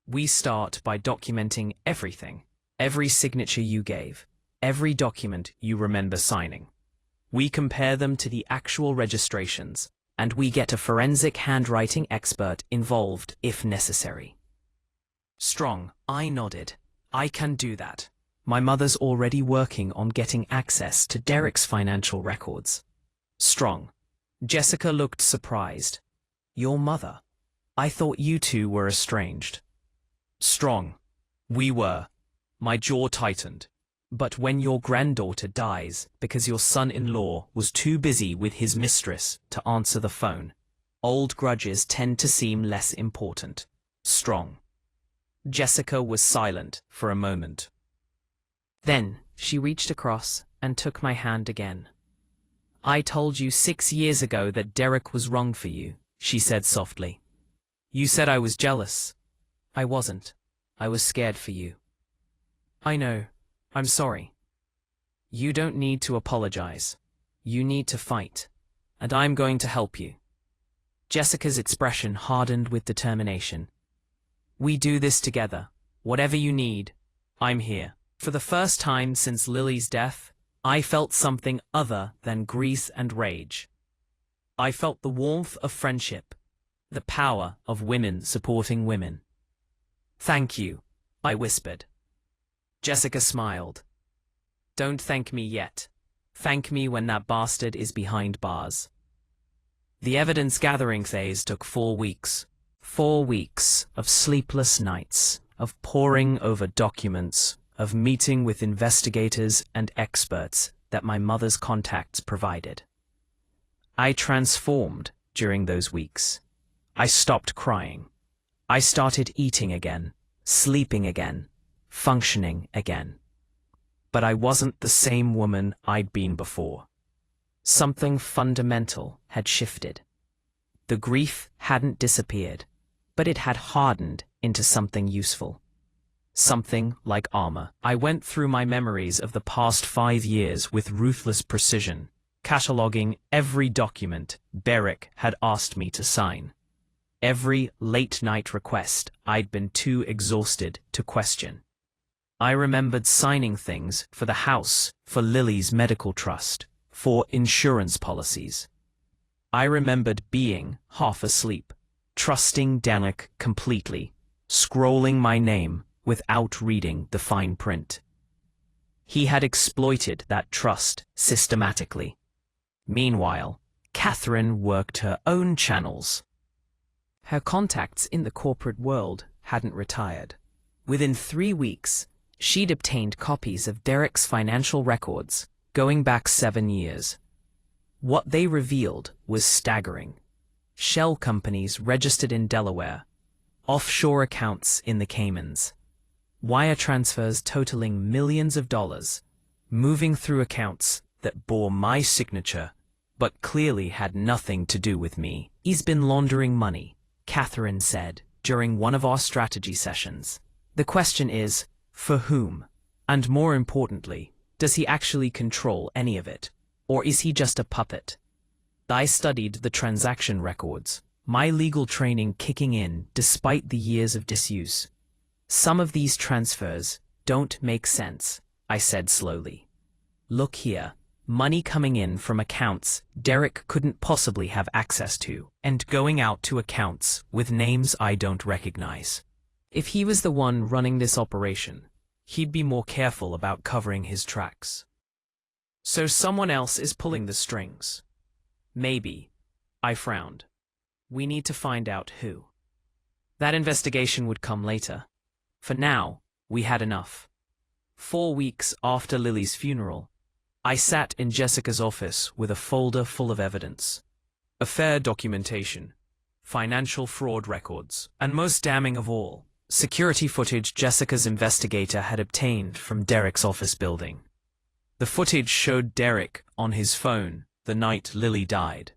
We start by documenting everything, every signature you gave, every document you remember signing. We compare them to the actual registrations, and we get a forensic handwriting expert involved if necessary. Strong, I nodded. I can do that. My mother's already working on getting access to Derek's financial records. Strong. Jessica looked surprised. Your mother? I thought you two were estranged. Strong. We were. My jaw tightened. But when your granddaughter dies because your son-in-law was too busy with his mistress to answer the phone, old grudges tend to seem less important. Strong. Jessica was silent for a moment. Then she reached across and took my hand again. I told you 6 years ago that Derek was wrong for you, she said softly. You said I was jealous. I wasn't. I was scared for you. I know. I'm sorry. You don't need to apologize. You need to fight. And I'm going to help you. Jessica's expression hardened with determination. We do this together. Whatever you need, I'm here. For the first time since Lily's death, I felt something other than grief and rage. I felt the warmth of friendship, the power of women supporting women. Thank you, I whispered. Jessica smiled. Don't thank me yet. Thank me when that bastard is behind bars. The evidence-gathering phase took 4 weeks. 4 weeks of sleepless nights, of poring over documents, of meeting with investigators and experts that my mother's contacts provided. I transformed during those weeks. I stopped crying. I started eating again, sleeping again, functioning again. But I wasn't the same woman I'd been before. Something fundamental had shifted. The grief hadn't disappeared, but it had hardened into something useful. Something like armor. I went through my memories of the past 5 years with ruthless precision, cataloging every document Derek had asked me to sign. Every late-night request I'd been too exhausted to question. I remembered signing things for the house, for Lily's medical trust, for insurance policies. I remembered being half asleep, trusting Derek completely, scrolling my name without reading the fine print. He had exploited that trust systematically. Meanwhile, Catherine worked her own channels. Her contacts in the corporate world hadn't retired. Within 3 weeks, she'd obtained copies of Derek's financial records, going back 7 years. What they revealed was staggering. Shell companies registered in Delaware, offshore accounts in the Caymans, wire transfers totaling millions of dollars, moving through accounts that bore my signature, but clearly had nothing to do with me. He's been laundering money, Catherine said during one of our strategy sessions. The question is, for whom? And more importantly, does he actually control any of it? Or is he just a puppet? I studied the transaction records, my legal training kicking in despite the years of disuse. Some of these transfers don't make sense, I said slowly. Look here, money coming in from accounts Derek couldn't possibly have access to, and going out to accounts with names I don't recognize. If he was the one running this operation, he'd be more careful about covering his tracks. So someone else is pulling the strings. Maybe. I frowned. We need to find out who. That investigation would come later. For now, we had enough. 4 weeks after Lily's funeral, I sat in Jessica's office with a folder full of evidence. Affair documentation, financial fraud records, and most damning of all, security footage Jessica's investigator had obtained from Derek's office building. The footage showed Derek on his phone the night Lily died.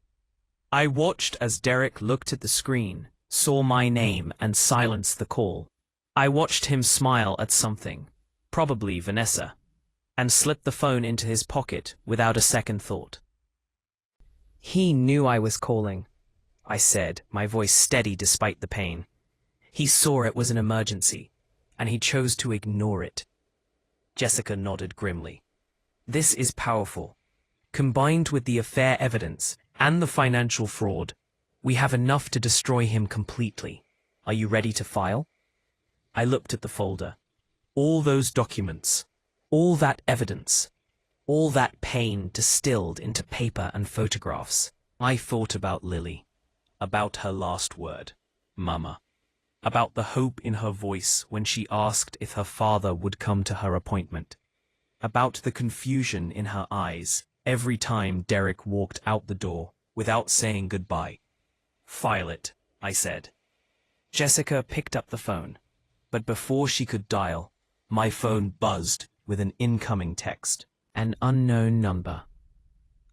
I watched as Derek looked at the screen, saw my name, and silenced the call. I watched him smile at something, probably Vanessa, and slipped the phone into his pocket without a second thought. He knew I was calling, I said, my voice steady despite the pain. He saw it was an emergency, and he chose to ignore it. Jessica nodded grimly. This is powerful. Combined with the affair evidence and the financial fraud, we have enough to destroy him completely. Are you ready to file? I looked at the folder. All those documents, all that evidence, all that pain distilled into paper and photographs. I thought about Lily, about her last word, Mama, about the hope in her voice when she asked if her father would come to her appointment, about the confusion in her eyes every time Derek walked out the door without saying goodbye. File it, I said. Jessica picked up the phone, but before she could dial, my phone buzzed with an incoming text. An unknown number.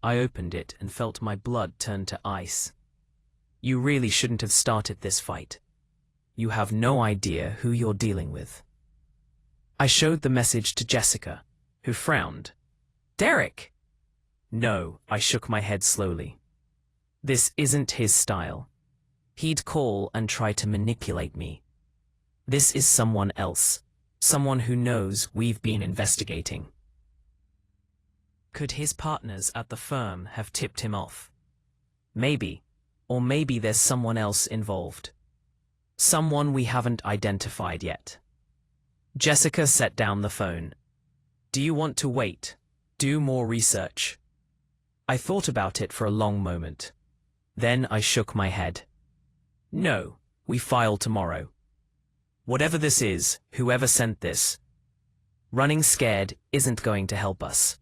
I opened it and felt my blood turn to ice. You really shouldn't have started this fight. You have no idea who you're dealing with. I showed the message to Jessica, who frowned. Derek! No, I shook my head slowly. This isn't his style. He'd call and try to manipulate me. This is someone else, someone who knows we've been investigating. Could his partners at the firm have tipped him off? Maybe, or maybe there's someone else involved. Someone we haven't identified yet. Jessica set down the phone. Do you want to wait? Do more research? I thought about it for a long moment. Then I shook my head. No, we file tomorrow. Whatever this is, whoever sent this, running scared isn't going to help us.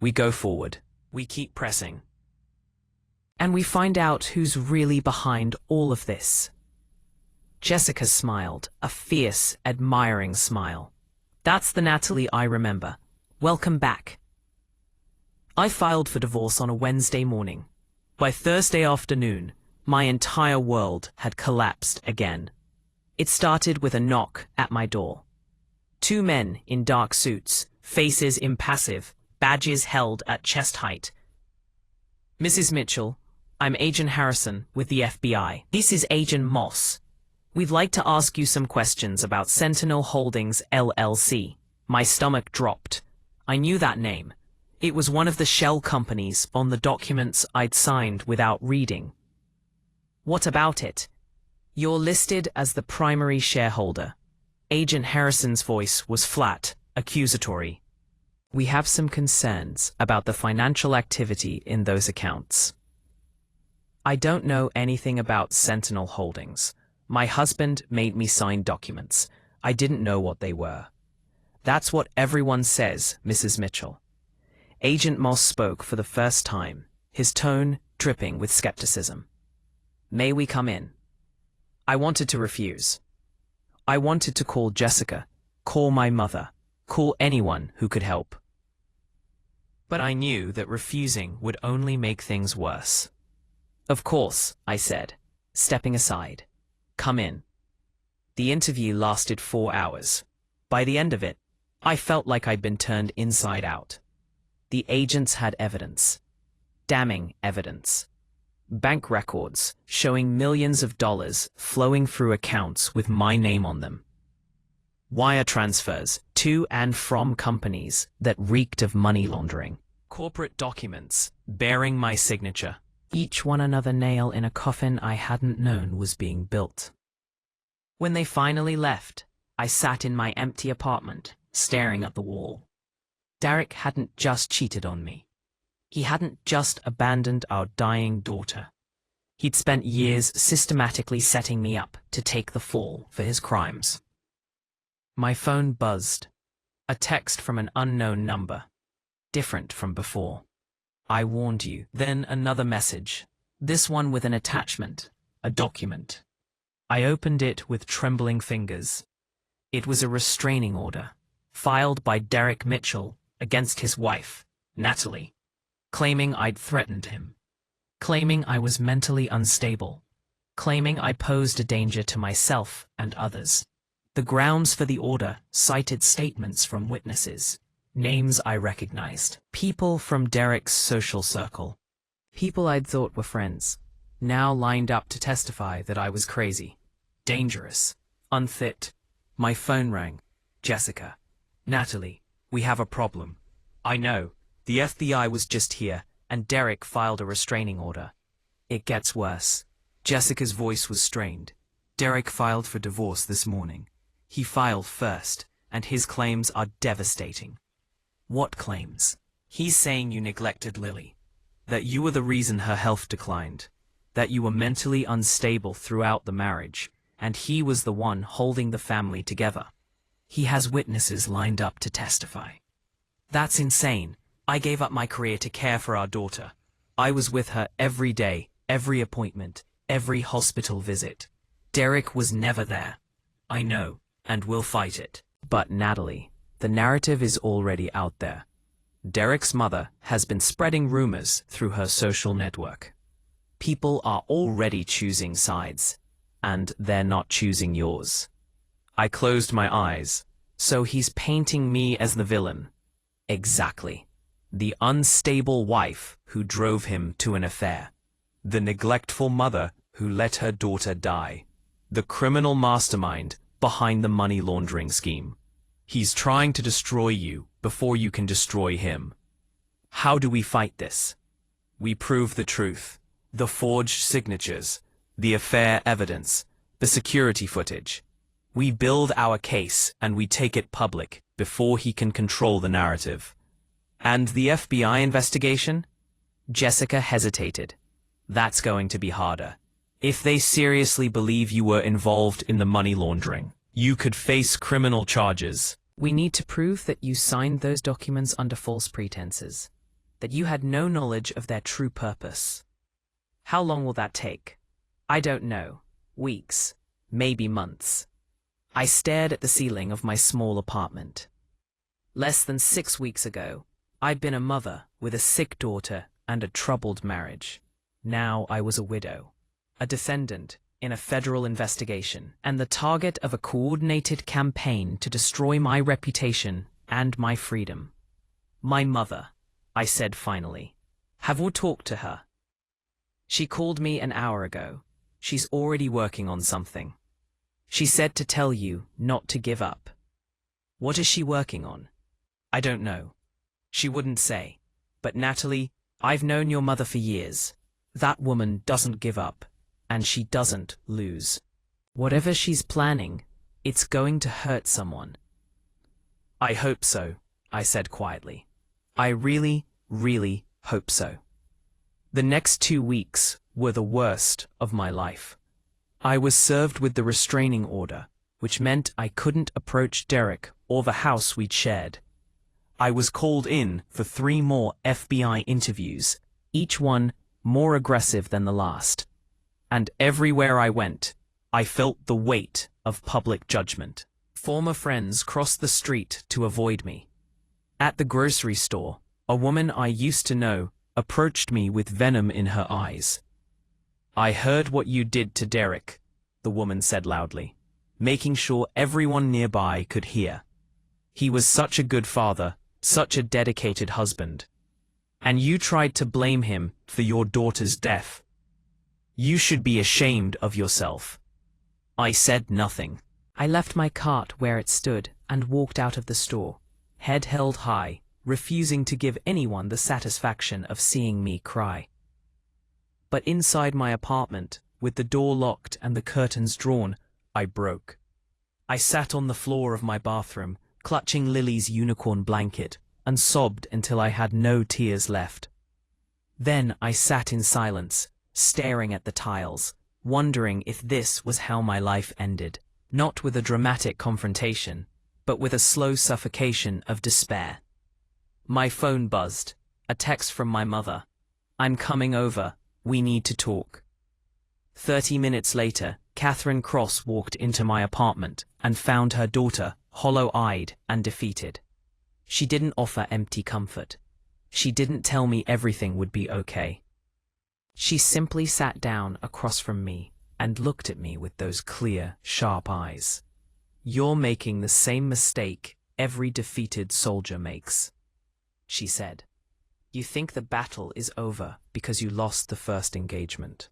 We go forward. We keep pressing. And we find out who's really behind all of this. Jessica smiled, a fierce, admiring smile. That's the Natalie I remember. Welcome back. I filed for divorce on a Wednesday morning. By Thursday afternoon, my entire world had collapsed again. It started with a knock at my door. Two men in dark suits, faces impassive, badges held at chest height. Mrs. Mitchell, I'm Agent Harrison with the FBI. This is Agent Moss. We'd like to ask you some questions about Sentinel Holdings, LLC. My stomach dropped. I knew that name. It was one of the shell companies on the documents I'd signed without reading. What about it? You're listed as the primary shareholder. Agent Harrison's voice was flat, accusatory. We have some concerns about the financial activity in those accounts. I don't know anything about Sentinel Holdings. My husband made me sign documents. I didn't know what they were. That's what everyone says, Mrs. Mitchell. Agent Moss spoke for the first time, his tone dripping with skepticism. May we come in? I wanted to refuse. I wanted to call Jessica, call my mother, call anyone who could help. But I knew that refusing would only make things worse. Of course, I said, stepping aside. Come in. The interview lasted 4 hours. By the end of it, I felt like I'd been turned inside out. The agents had evidence. Damning evidence. Bank records showing millions of dollars flowing through accounts with my name on them. Wire transfers to and from companies that reeked of money laundering. Corporate documents bearing my signature. Each one another nail in a coffin I hadn't known was being built. When they finally left, I sat in my empty apartment, staring at the wall. Derek hadn't just cheated on me. He hadn't just abandoned our dying daughter. He'd spent years systematically setting me up to take the fall for his crimes. My phone buzzed. A text from an unknown number. Different from before. I warned you. Then another message. This one with an attachment. A document. I opened it with trembling fingers. It was a restraining order, filed by Derek Mitchell against his wife, Natalie, claiming I'd threatened him. claiming I was mentally unstable, claiming I posed a danger to myself and others. The grounds for the order cited statements from witnesses, names I recognized, people from Derek's social circle, people I'd thought were friends, now lined up to testify that I was crazy, dangerous, unfit. My phone rang. Jessica. Natalie, we have a problem. I know. The FBI was just here, and Derek filed a restraining order. It gets worse. Jessica's voice was strained. Derek filed for divorce this morning. He filed first, and his claims are devastating. What claims? He's saying you neglected Lily, that you were the reason her health declined, that you were mentally unstable throughout the marriage, and he was the one holding the family together. He has witnesses lined up to testify. That's insane. I gave up my career to care for our daughter. I was with her every day, every appointment, every hospital visit. Derek was never there. I know, and we'll fight it. But Natalie, the narrative is already out there. Derek's mother has been spreading rumors through her social network. People are already choosing sides, and they're not choosing yours. I closed my eyes. So he's painting me as the villain. Exactly. The unstable wife who drove him to an affair. The neglectful mother who let her daughter die. The criminal mastermind behind the money laundering scheme. He's trying to destroy you before you can destroy him. How do we fight this? We prove the truth. The forged signatures, the affair evidence, the security footage. We build our case and we take it public before he can control the narrative. And the FBI investigation? Jessica hesitated. That's going to be harder. If they seriously believe you were involved in the money laundering, you could face criminal charges. We need to prove that you signed those documents under false pretenses, that you had no knowledge of their true purpose. How long will that take? I don't know. Weeks, maybe months. I stared at the ceiling of my small apartment. Less than 6 weeks ago, I'd been a mother with a sick daughter and a troubled marriage. Now I was a widow, a defendant in a federal investigation, and the target of a coordinated campaign to destroy my reputation and my freedom. My mother, I said finally. Have we talked to her? She called me an hour ago. She's already working on something. She said to tell you not to give up. What is she working on? I don't know. She wouldn't say. But Natalie, I've known your mother for years. That woman doesn't give up, and she doesn't lose. Whatever she's planning, it's going to hurt someone. I hope so, I said quietly. I really, really hope so. The next 2 weeks were the worst of my life. I was served with the restraining order, which meant I couldn't approach Derek or the house we'd shared. I was called in for 3 more FBI interviews, each one more aggressive than the last. And everywhere I went, I felt the weight of public judgment. Former friends crossed the street to avoid me. At the grocery store, a woman I used to know approached me with venom in her eyes. I heard what you did to Derek, the woman said loudly, making sure everyone nearby could hear. He was such a good father, such a dedicated husband. And you tried to blame him for your daughter's death. You should be ashamed of yourself. I said nothing. I left my cart where it stood and walked out of the store, head held high, refusing to give anyone the satisfaction of seeing me cry. But inside my apartment, with the door locked and the curtains drawn, I broke. I sat on the floor of my bathroom, clutching Lily's unicorn blanket, and sobbed until I had no tears left. Then I sat in silence, staring at the tiles, wondering if this was how my life ended, not with a dramatic confrontation, but with a slow suffocation of despair. My phone buzzed, a text from my mother. I'm coming over, we need to talk. 30 minutes later, Catherine Cross walked into my apartment and found her daughter hollow-eyed and defeated. She didn't offer empty comfort. She didn't tell me everything would be okay. She simply sat down across from me and looked at me with those clear, sharp eyes. "You're making the same mistake every defeated soldier makes," she said. "You think the battle is over because you lost the first engagement."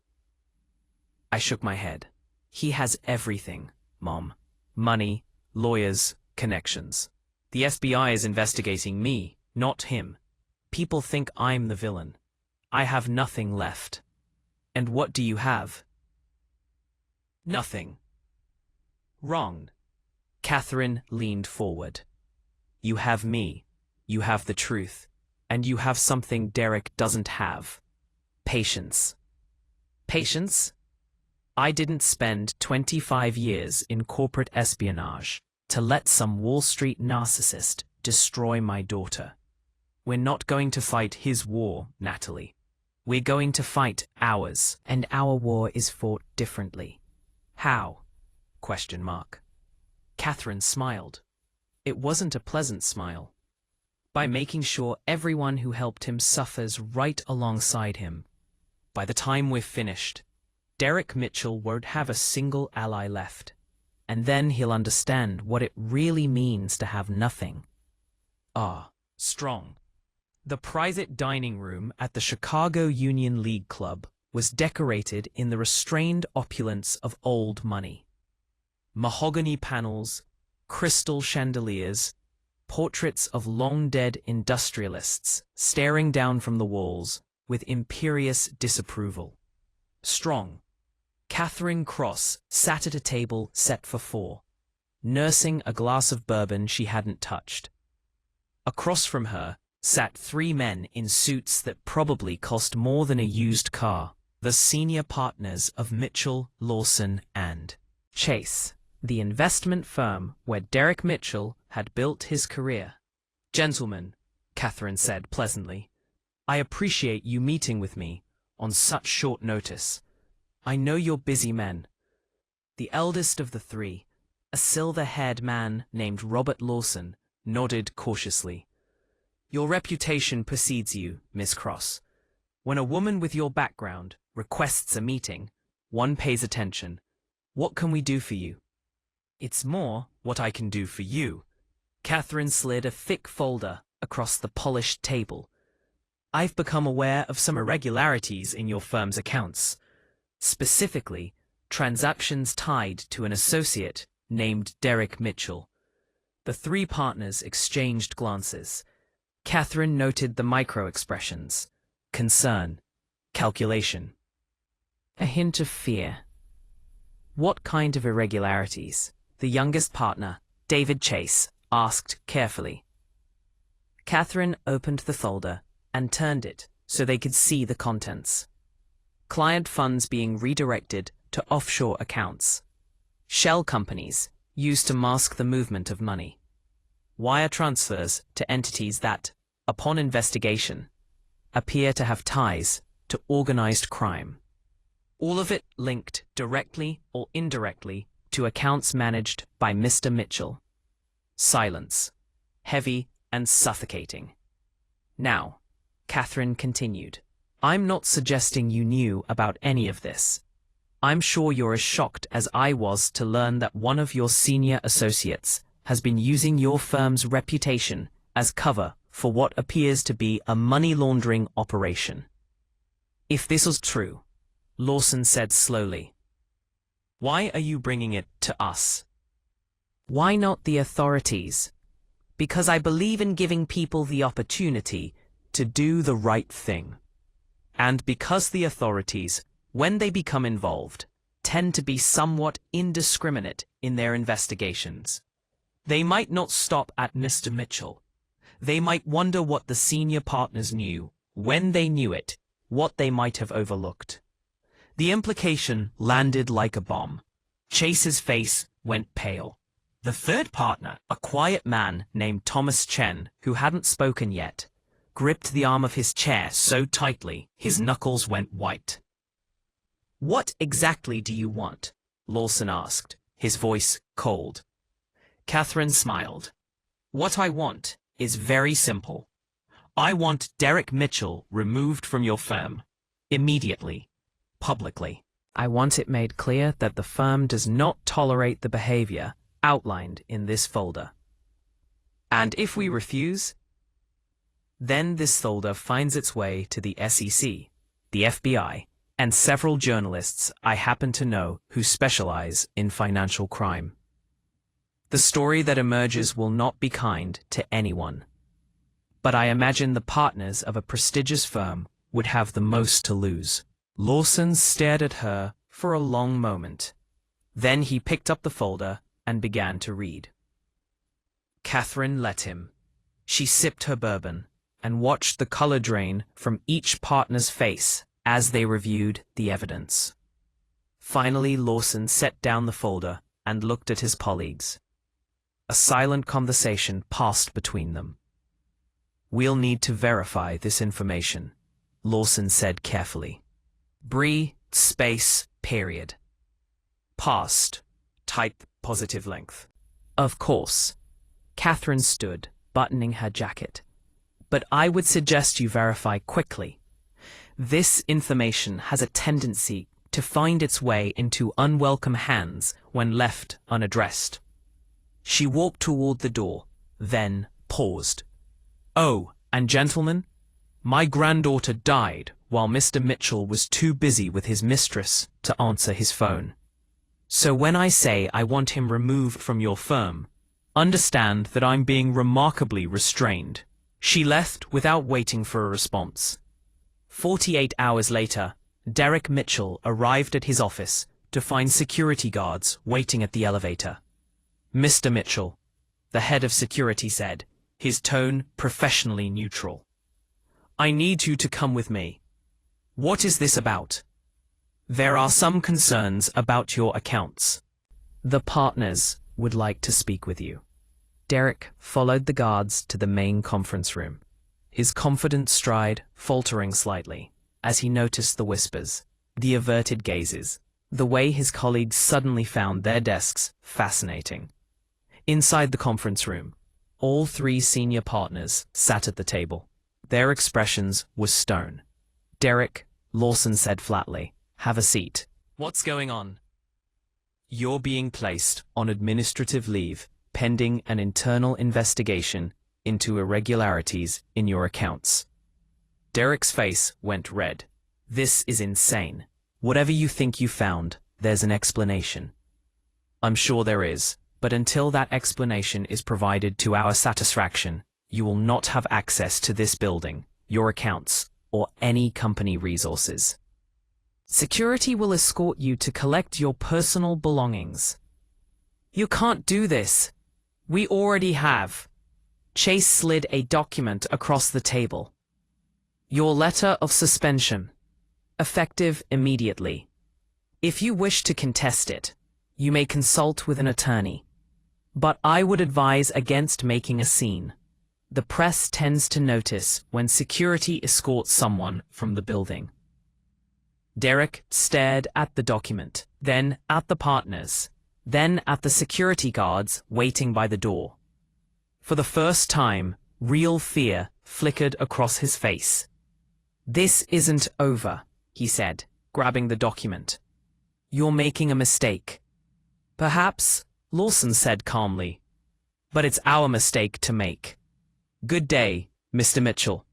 I shook my head. "He has everything, Mom. Money, lawyers, connections. The FBI is investigating me, not him. People think I'm the villain. I have nothing left." "And what do you have?" "Nothing." "Wrong." Catherine leaned forward. "You have me, you have the truth, and you have something Derek doesn't have. Patience." "Patience?" I didn't spend 25 years in corporate espionage to let some Wall Street narcissist destroy my daughter. We're not going to fight his war, Natalie. We're going to fight ours, and our war is fought differently. How? ? Catherine smiled. It wasn't a pleasant smile. By making sure everyone who helped him suffers right alongside him. By the time we're finished, Derek Mitchell won't have a single ally left. And then he'll understand what it really means to have nothing. Strong. The private dining room at the Chicago Union League Club was decorated in the restrained opulence of old money. Mahogany panels, crystal chandeliers, portraits of long-dead industrialists staring down from the walls with imperious disapproval. Strong. Catherine Cross sat at a table set for 4, nursing a glass of bourbon she hadn't touched. Across from her sat 3 men in suits that probably cost more than a used car, the senior partners of Mitchell, Lawson, and Chase, the investment firm where Derek Mitchell had built his career. "Gentlemen," Catherine said pleasantly, "I appreciate you meeting with me on such short notice. I know you're busy men." The eldest of the 3, a silver-haired man named Robert Lawson, nodded cautiously. "Your reputation precedes you, Miss Cross. When a woman with your background requests a meeting, one pays attention. What can we do for you?" "It's more what I can do for you." Catherine slid a thick folder across the polished table. "I've become aware of some irregularities in your firm's accounts. Specifically, transactions tied to an associate named Derek Mitchell." The 3 partners exchanged glances. Catherine noted the micro-expressions: concern, calculation, a hint of fear. "What kind of irregularities?" the youngest partner, David Chase, asked carefully. Catherine opened the folder and turned it so they could see the contents. Client funds being redirected to offshore accounts. Shell companies used to mask the movement of money. Wire transfers to entities that, upon investigation, appear to have ties to organized crime. All of it linked directly or indirectly to accounts managed by Mr. Mitchell. Silence, heavy and suffocating. "Now," Catherine continued, "I'm not suggesting you knew about any of this. I'm sure you're as shocked as I was to learn that one of your senior associates has been using your firm's reputation as cover for what appears to be a money laundering operation." "If this was true," Lawson said slowly, "why are you bringing it to us?" "Why not the authorities?" "Because I believe in giving people the opportunity to do the right thing. And because the authorities, when they become involved, tend to be somewhat indiscriminate in their investigations. They might not stop at Mr. Mitchell. They might wonder what the senior partners knew, when they knew it, what they might have overlooked." The implication landed like a bomb. Chase's face went pale. The 3rd partner, a quiet man named Thomas Chen, who hadn't spoken yet, gripped the arm of his chair so tightly his knuckles went white. "What exactly do you want?" Lawson asked, his voice cold. Catherine smiled. "What I want is very simple. I want Derek Mitchell removed from your firm. Immediately. Publicly. I want it made clear that the firm does not tolerate the behavior outlined in this folder. And if we refuse, then this folder finds its way to the SEC, the FBI, and several journalists I happen to know who specialize in financial crime. The story that emerges will not be kind to anyone. But I imagine the partners of a prestigious firm would have the most to lose. Lawson stared at her for a long moment. Then he picked up the folder and began to read. Catherine let him. She sipped her bourbon and watched the color drain from each partner's face as they reviewed the evidence. Finally, Lawson set down the folder and looked at his colleagues. A silent conversation passed between them. We'll need to verify this information, Lawson said carefully. Bree, space, period. Past, type, positive length. Of course. Catherine stood, buttoning her jacket. But I would suggest you verify quickly. This information has a tendency to find its way into unwelcome hands when left unaddressed. She walked toward the door, then paused. Oh, and gentlemen, my granddaughter died while Mr. Mitchell was too busy with his mistress to answer his phone. So when I say I want him removed from your firm, understand that I'm being remarkably restrained. She left without waiting for a response. 48 hours later, Derek Mitchell arrived at his office to find security guards waiting at the elevator. Mr. Mitchell, the head of security said, his tone professionally neutral. I need you to come with me. What is this about? There are some concerns about your accounts. The partners would like to speak with you. Derek followed the guards to the main conference room, his confident stride faltering slightly as he noticed the whispers, the averted gazes, the way his colleagues suddenly found their desks fascinating. Inside the conference room, all three senior partners sat at the table. Their expressions were stone. Derek, Lawson said flatly, have a seat. What's going on? You're being placed on administrative leave pending an internal investigation into irregularities in your accounts. Derek's face went red. This is insane. Whatever you think you found, there's an explanation. I'm sure there is, but until that explanation is provided to our satisfaction, you will not have access to this building, your accounts, or any company resources. Security will escort you to collect your personal belongings. You can't do this. We already have. Chase slid a document across the table. Your letter of suspension. Effective immediately. If you wish to contest it, you may consult with an attorney. But I would advise against making a scene. The press tends to notice when security escorts someone from the building. Derek stared at the document, then at the partners, then at the security guards waiting by the door. For the first time, real fear flickered across his face. This isn't over, he said, grabbing the document. You're making a mistake. Perhaps, Lawson said calmly. But it's our mistake to make. Good day, Mr. Mitchell.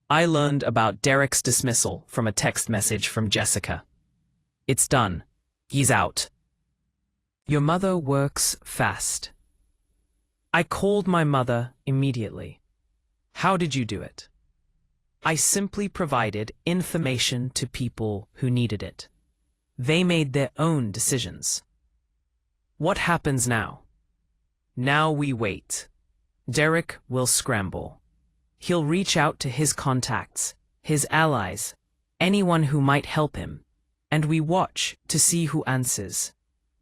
I learned about Derek's dismissal from a text message from Jessica. It's done. He's out. Your mother works fast. I called my mother immediately. How did you do it? I simply provided information to people who needed it. They made their own decisions. What happens now? Now we wait. Derek will scramble. He'll reach out to his contacts, his allies, anyone who might help him, and we watch to see who answers.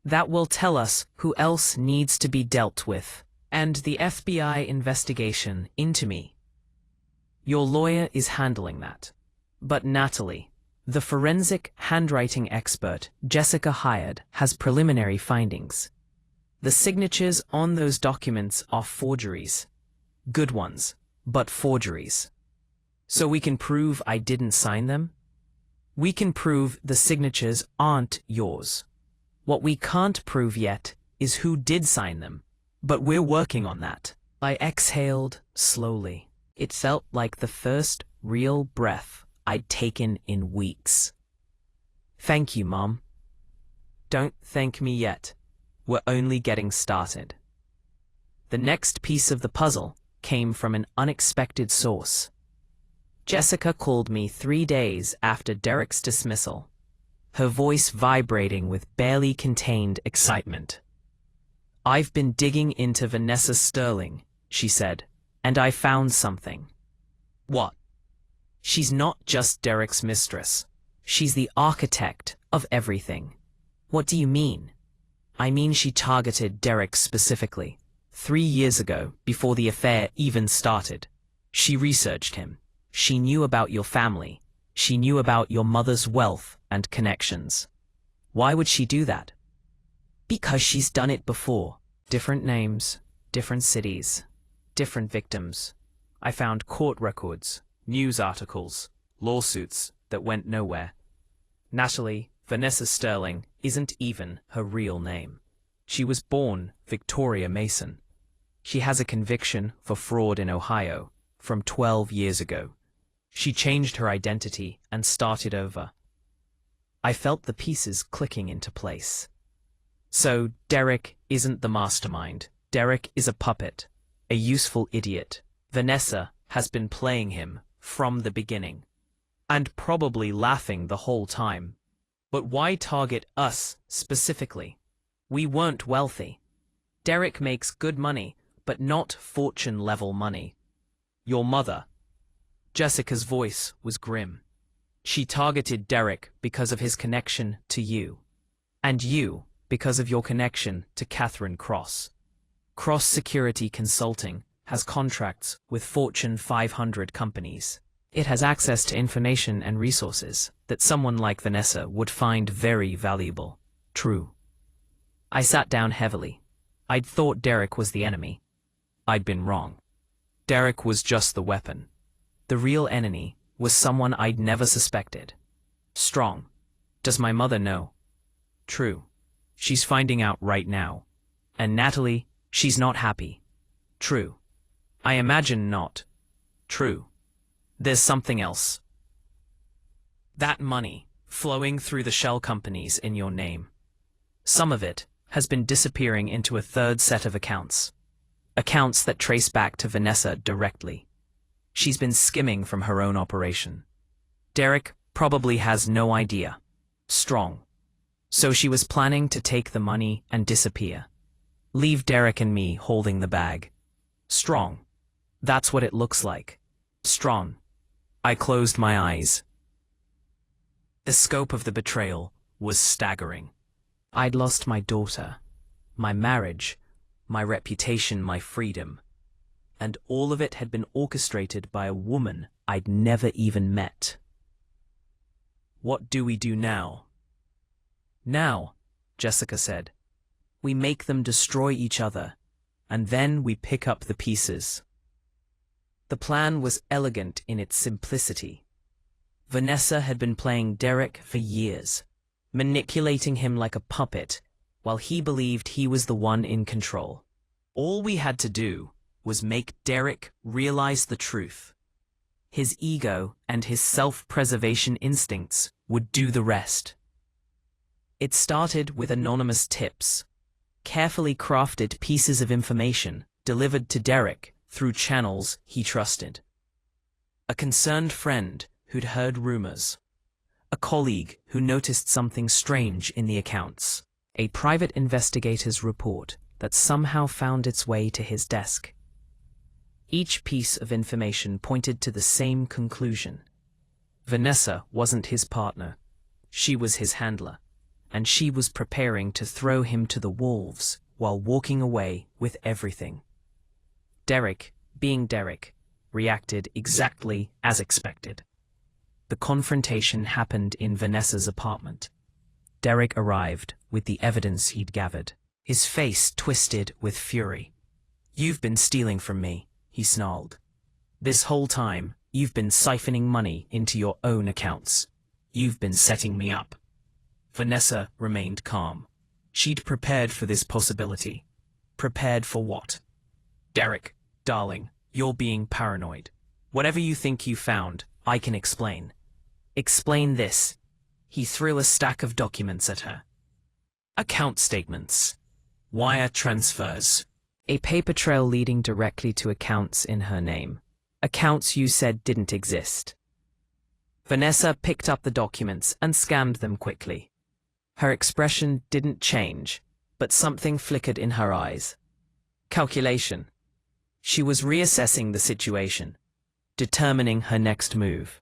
That will tell us who else needs to be dealt with, and the FBI investigation into me. Your lawyer is handling that. But Natalie, the forensic handwriting expert Jessica hired, has preliminary findings. The signatures on those documents are forgeries. Good ones, but forgeries. So we can prove I didn't sign them? We can prove the signatures aren't yours. What we can't prove yet is who did sign them, but we're working on that. I exhaled slowly. It felt like the first real breath I'd taken in weeks. Thank you, Mom. Don't thank me yet. We're only getting started. The next piece of the puzzle came from an unexpected source. Jessica called me 3 days after Derek's dismissal, her voice vibrating with barely contained excitement. I've been digging into Vanessa Sterling, she said, and I found something. What? She's not just Derek's mistress. She's the architect of everything. What do you mean? I mean she targeted Derek specifically. 3 years ago, before the affair even started. She researched him. She knew about your family. She knew about your mother's wealth and connections. Why would she do that? Because she's done it before. Different names, different cities, different victims. I found court records, news articles, lawsuits that went nowhere. Natalie, Vanessa Sterling, isn't even her real name. She was born Victoria Mason. She has a conviction for fraud in Ohio from 12 years ago. She changed her identity and started over. I felt the pieces clicking into place. So Derek isn't the mastermind. Derek is a puppet, a useful idiot. Vanessa has been playing him from the beginning, and probably laughing the whole time. But why target us specifically? We weren't wealthy. Derek makes good money, but not fortune-level money. Your mother. Jessica's voice was grim. She targeted Derek because of his connection to you. And you because of your connection to Catherine Cross. Cross Security Consulting has contracts with Fortune 500 companies. It has access to information and resources that someone like Vanessa would find very valuable. True. I sat down heavily. I'd thought Derek was the enemy. I'd been wrong. Derek was just the weapon. The real enemy was someone I'd never suspected. Strong. Does my mother know? True. She's finding out right now. And Natalie, she's not happy. True. I imagine not. True. There's something else. That money flowing through the shell companies in your name. Some of it has been disappearing into a third set of accounts. Accounts that trace back to Vanessa directly. She's been skimming from her own operation. Derek probably has no idea. Strong. So she was planning to take the money and disappear. Leave Derek and me holding the bag. Strong. That's what it looks like. Strong. I closed my eyes. The scope of the betrayal was staggering. I'd lost my daughter, my marriage, my reputation, my freedom. And all of it had been orchestrated by a woman I'd never even met. What do we do now? Now, Jessica said, we make them destroy each other, and then we pick up the pieces. The plan was elegant in its simplicity. Vanessa had been playing Derek for years, manipulating him like a puppet, while he believed he was the one in control. All we had to do was make Derek realize the truth. His ego and his self-preservation instincts would do the rest. It started with anonymous tips, carefully crafted pieces of information delivered to Derek through channels he trusted. A concerned friend who'd heard rumors, a colleague who noticed something strange in the accounts, a private investigator's report that somehow found its way to his desk. Each piece of information pointed to the same conclusion. Vanessa wasn't his partner. She was his handler, and she was preparing to throw him to the wolves while walking away with everything. Derek, being Derek, reacted exactly as expected. The confrontation happened in Vanessa's apartment. Derek arrived with the evidence he'd gathered, his face twisted with fury. "You've been stealing from me," he snarled. "This whole time, you've been siphoning money into your own accounts. You've been setting me up. Vanessa remained calm. She'd prepared for this possibility. Prepared for what? Derek, darling, you're being paranoid. Whatever you think you found, I can explain. Explain this. He threw a stack of documents at her. Account statements. Wire transfers. A paper trail leading directly to accounts in her name. Accounts you said didn't exist. Vanessa picked up the documents and scanned them quickly. Her expression didn't change, but something flickered in her eyes. Calculation. She was reassessing the situation, determining her next move.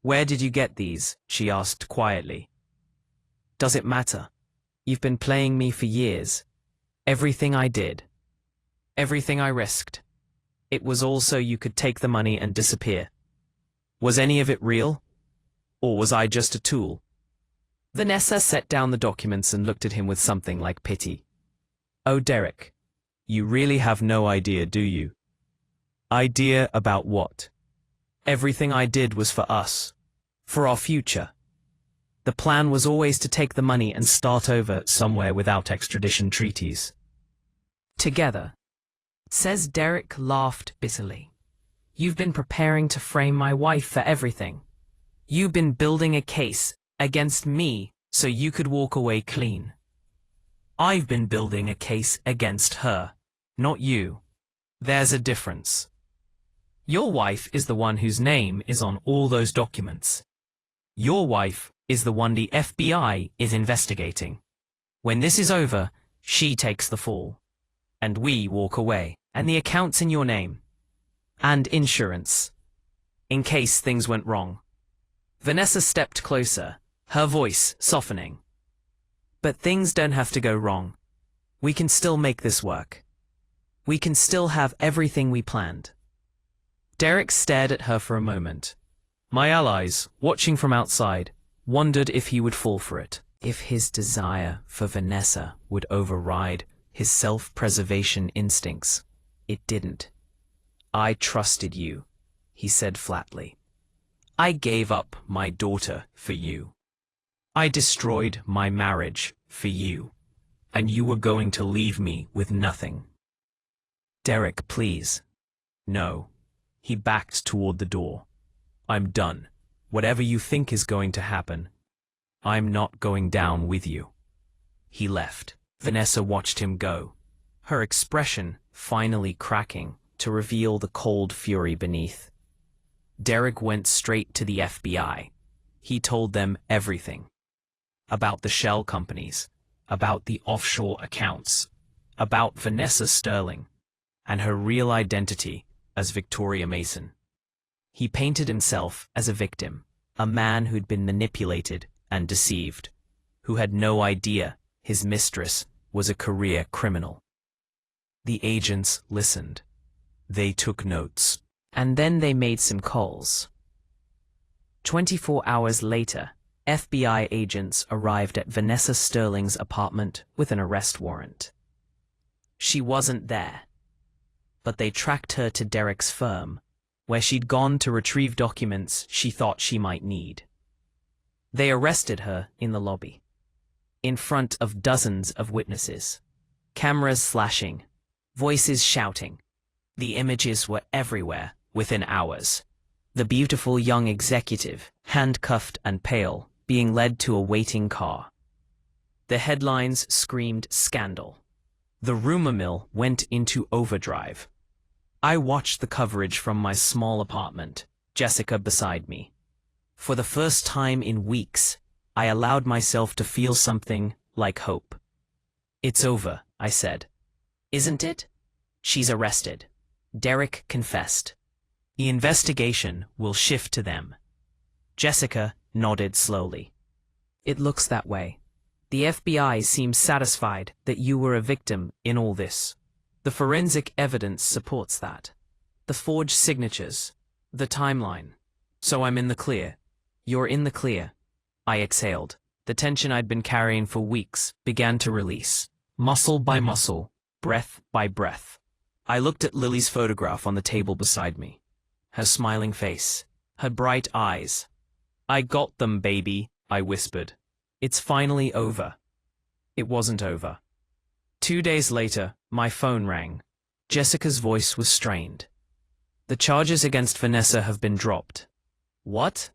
Where did you get these? She asked quietly. Does it matter? You've been playing me for years. Everything I did. Everything I risked. It was all so you could take the money and disappear. Was any of it real? Or was I just a tool? Vanessa set down the documents and looked at him with something like pity. Oh, Derek, you really have no idea, do you? Idea about what? Everything I did was for us. For our future. The plan was always to take the money and start over somewhere without extradition treaties. Together. Says Derek laughed bitterly. You've been preparing to frame my wife for everything. You've been building a case against me so you could walk away clean. I've been building a case against her, not you. There's a difference. Your wife is the one whose name is on all those documents. Your wife is the one the FBI is investigating. When this is over, she takes the fall. And we walk away. And the account's in your name. And insurance. In case things went wrong. Vanessa stepped closer, her voice softening. But things don't have to go wrong. We can still make this work. We can still have everything we planned. Derek stared at her for a moment. My allies, watching from outside, wondered if he would fall for it. If his desire for Vanessa would override his self-preservation instincts. It didn't. I trusted you, he said flatly. I gave up my daughter for you. I destroyed my marriage for you, and you were going to leave me with nothing. Derek, please. No. He backed toward the door. I'm done. Whatever you think is going to happen, I'm not going down with you. He left. Vanessa watched him go, her expression finally cracking to reveal the cold fury beneath. Derek went straight to the FBI. He told them everything. About the shell companies, about the offshore accounts, about Vanessa Sterling, and her real identity as Victoria Mason. He painted himself as a victim, a man who'd been manipulated and deceived, who had no idea his mistress was a career criminal. The agents listened. They took notes. And then they made some calls. 24 hours later, FBI agents arrived at Vanessa Sterling's apartment with an arrest warrant. She wasn't there, but they tracked her to Derek's firm, where she'd gone to retrieve documents she thought she might need. They arrested her in the lobby, in front of dozens of witnesses, cameras flashing, voices shouting. The images were everywhere within hours. The beautiful young executive, handcuffed and pale, being led to a waiting car. The headlines screamed scandal. The rumor mill went into overdrive. I watched the coverage from my small apartment, Jessica beside me. For the first time in weeks, I allowed myself to feel something like hope. It's over, I said. Isn't it? She's arrested. Derek confessed. The investigation will shift to them. Jessica nodded slowly. It looks that way. The FBI seems satisfied that you were a victim in all this. The forensic evidence supports that. The forged signatures, the timeline. So I'm in the clear. You're in the clear. I exhaled. The tension I'd been carrying for weeks began to release, muscle by muscle, breath by breath. I looked at Lily's photograph on the table beside me. Her smiling face, her bright eyes. I got them, baby, I whispered. It's finally over. It wasn't over. 2 days later, my phone rang. Jessica's voice was strained. The charges against Vanessa have been dropped. What?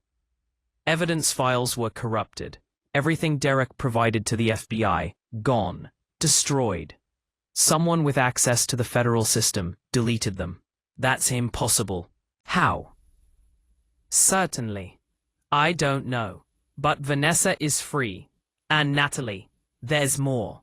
Evidence files were corrupted. Everything Derek provided to the FBI, gone, destroyed. Someone with access to the federal system deleted them. That's impossible. How? Certainly. I don't know. But Vanessa is free. And Natalie, there's more.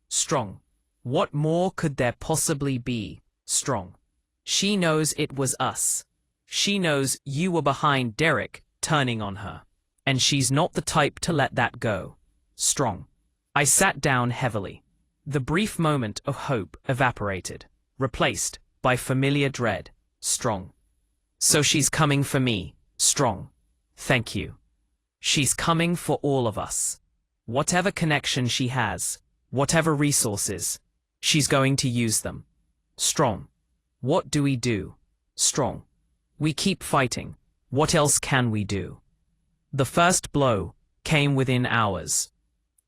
Strong. What more could there possibly be? Strong. She knows it was us. She knows you were behind Derek turning on her. And she's not the type to let that go. Strong. I sat down heavily. The brief moment of hope evaporated, replaced by familiar dread. Strong. So she's coming for me. Strong. Thank you. She's coming for all of us. Whatever connection she has, whatever resources, she's going to use them. Strong. What do we do? Strong. We keep fighting. What else can we do? The first blow came within hours.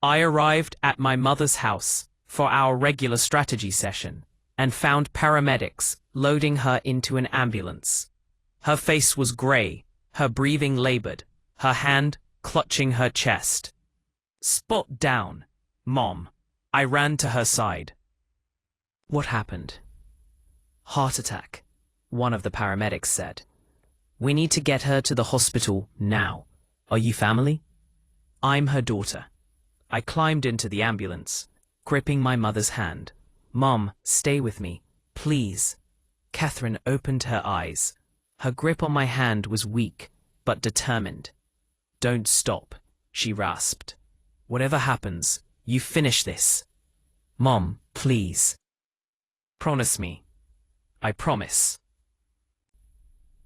I arrived at my mother's house for our regular strategy session and found paramedics loading her into an ambulance. Her face was gray, her breathing labored, her hand clutching her chest. Spot down, Mom. I ran to her side. What happened? Heart attack, one of the paramedics said. We need to get her to the hospital now. Are you family? I'm her daughter. I climbed into the ambulance, gripping my mother's hand. Mom, stay with me, please. Catherine opened her eyes. Her grip on my hand was weak, but determined. Don't stop, she rasped. Whatever happens, you finish this. Mom, please. Promise me. I promise.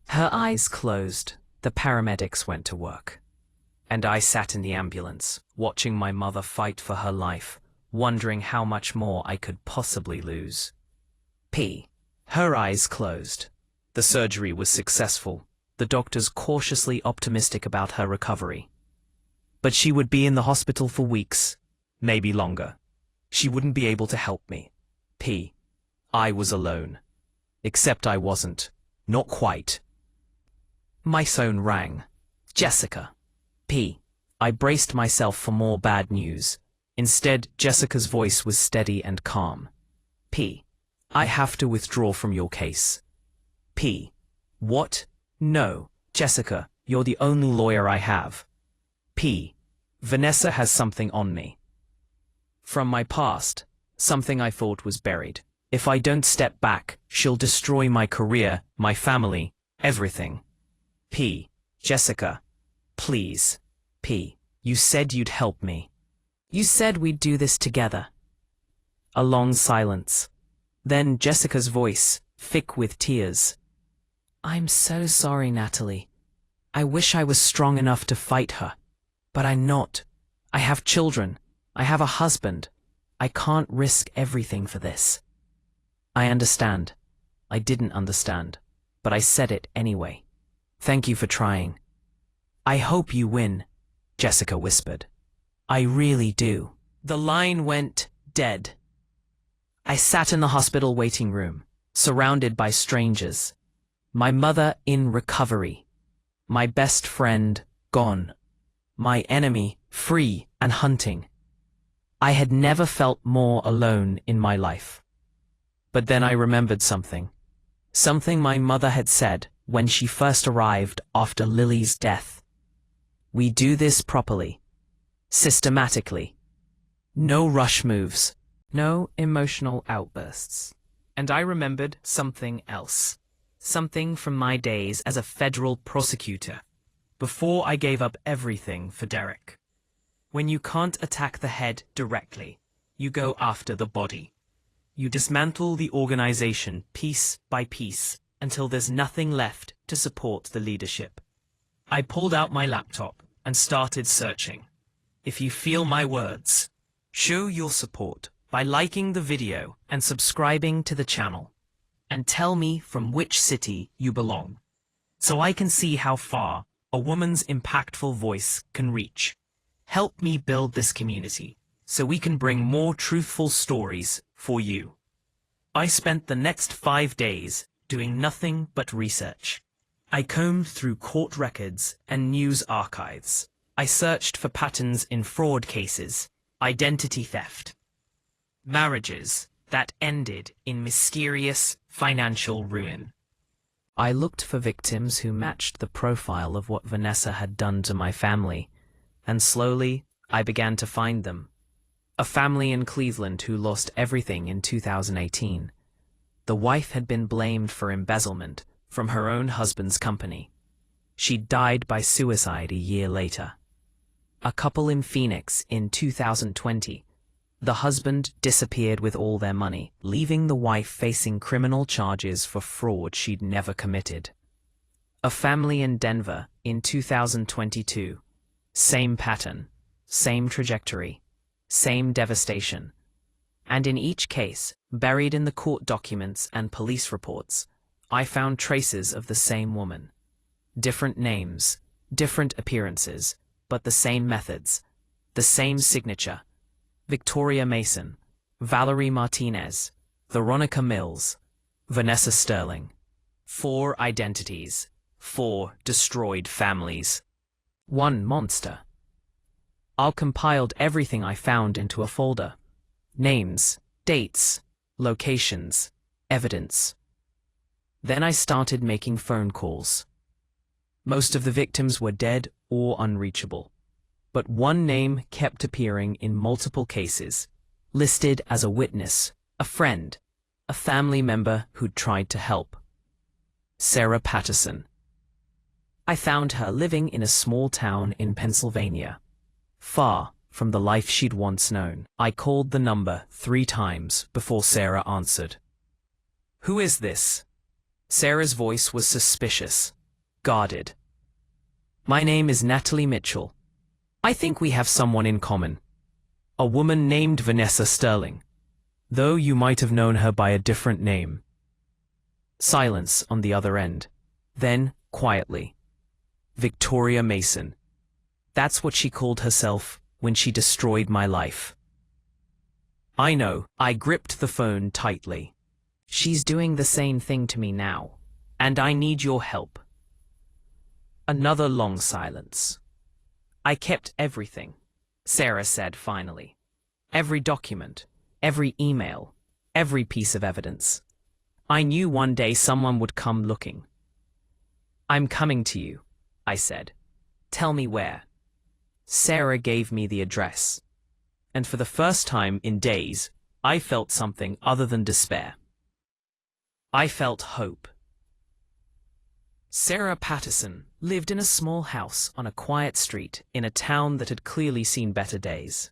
Her eyes closed. The paramedics went to work. And I sat in the ambulance, watching my mother fight for her life, wondering how much more I could possibly lose. Her eyes closed. The surgery was successful, the doctors cautiously optimistic about her recovery. But she would be in the hospital for weeks, maybe longer. She wouldn't be able to help me. I was alone. Except I wasn't. Not quite. My phone rang. Jessica. I braced myself for more bad news. Instead, Jessica's voice was steady and calm. I have to withdraw from your case. What? No, Jessica, you're the only lawyer I have. Vanessa has something on me. From my past, something I thought was buried. If I don't step back, she'll destroy my career, my family, everything. Jessica, please. You said you'd help me. You said we'd do this together. A long silence. Then Jessica's voice, thick with tears. I'm so sorry, Natalie. I wish I was strong enough to fight her. But I'm not. I have children. I have a husband. I can't risk everything for this. I understand. I didn't understand. But I said it anyway. Thank you for trying. I hope you win, Jessica whispered. I really do. The line went dead. I sat in the hospital waiting room, surrounded by strangers. My mother in recovery. My best friend gone. My enemy free and hunting. I had never felt more alone in my life. But then I remembered something. Something my mother had said when she first arrived after Lily's death. We do this properly. Systematically. No rush moves. No emotional outbursts. And I remembered something else. Something from my days as a federal prosecutor. Before I gave up everything for Derek. When you can't attack the head directly, you go after the body. You dismantle the organization piece by piece until there's nothing left to support the leadership. I pulled out my laptop and started searching. If you feel my words, show your support by liking the video and subscribing to the channel. And tell me from which city you belong, so I can see how far a woman's impactful voice can reach. Help me build this community so we can bring more truthful stories for you. I spent the next 5 days doing nothing but research. I combed through court records and news archives. I searched for patterns in fraud cases, identity theft, marriages that ended in mysterious financial ruin. I looked for victims who matched the profile of what Vanessa had done to my family, and slowly I began to find them. A family in Cleveland who lost everything in 2018. The wife had been blamed for embezzlement from her own husband's company. She died by suicide a year later. A couple in Phoenix in 2020. The husband disappeared with all their money, leaving the wife facing criminal charges for fraud she'd never committed. A family in Denver in 2022. Same pattern, same trajectory, same devastation. And in each case, buried in the court documents and police reports, I found traces of the same woman. Different names, different appearances, but the same methods, the same signature. Victoria Mason, Valerie Martinez, Veronica Mills, Vanessa Sterling. 4 identities, 4 destroyed families. 1 monster. I compiled everything I found into a folder. Names, dates, locations, evidence. Then I started making phone calls. Most of the victims were dead or unreachable, but one name kept appearing in multiple cases, listed as a witness, a friend, a family member who'd tried to help. Sarah Patterson. I found her living in a small town in Pennsylvania, far from the life she'd once known. I called the number 3 times before Sarah answered. "Who is this?" Sarah's voice was suspicious, guarded. "My name is Natalie Mitchell. I think we have someone in common. A woman named Vanessa Sterling, though you might have known her by a different name." Silence on the other end. Then, quietly, "Victoria Mason. That's what she called herself when she destroyed my life." I know. I gripped the phone tightly. "She's doing the same thing to me now, and I need your help." Another long silence. "I kept everything," Sarah said finally. "Every document, every email, every piece of evidence. I knew one day someone would come looking." "I'm coming to you," I said. "Tell me where." Sarah gave me the address, and for the first time in days, I felt something other than despair. I felt hope. Sarah Patterson lived in a small house on a quiet street in a town that had clearly seen better days.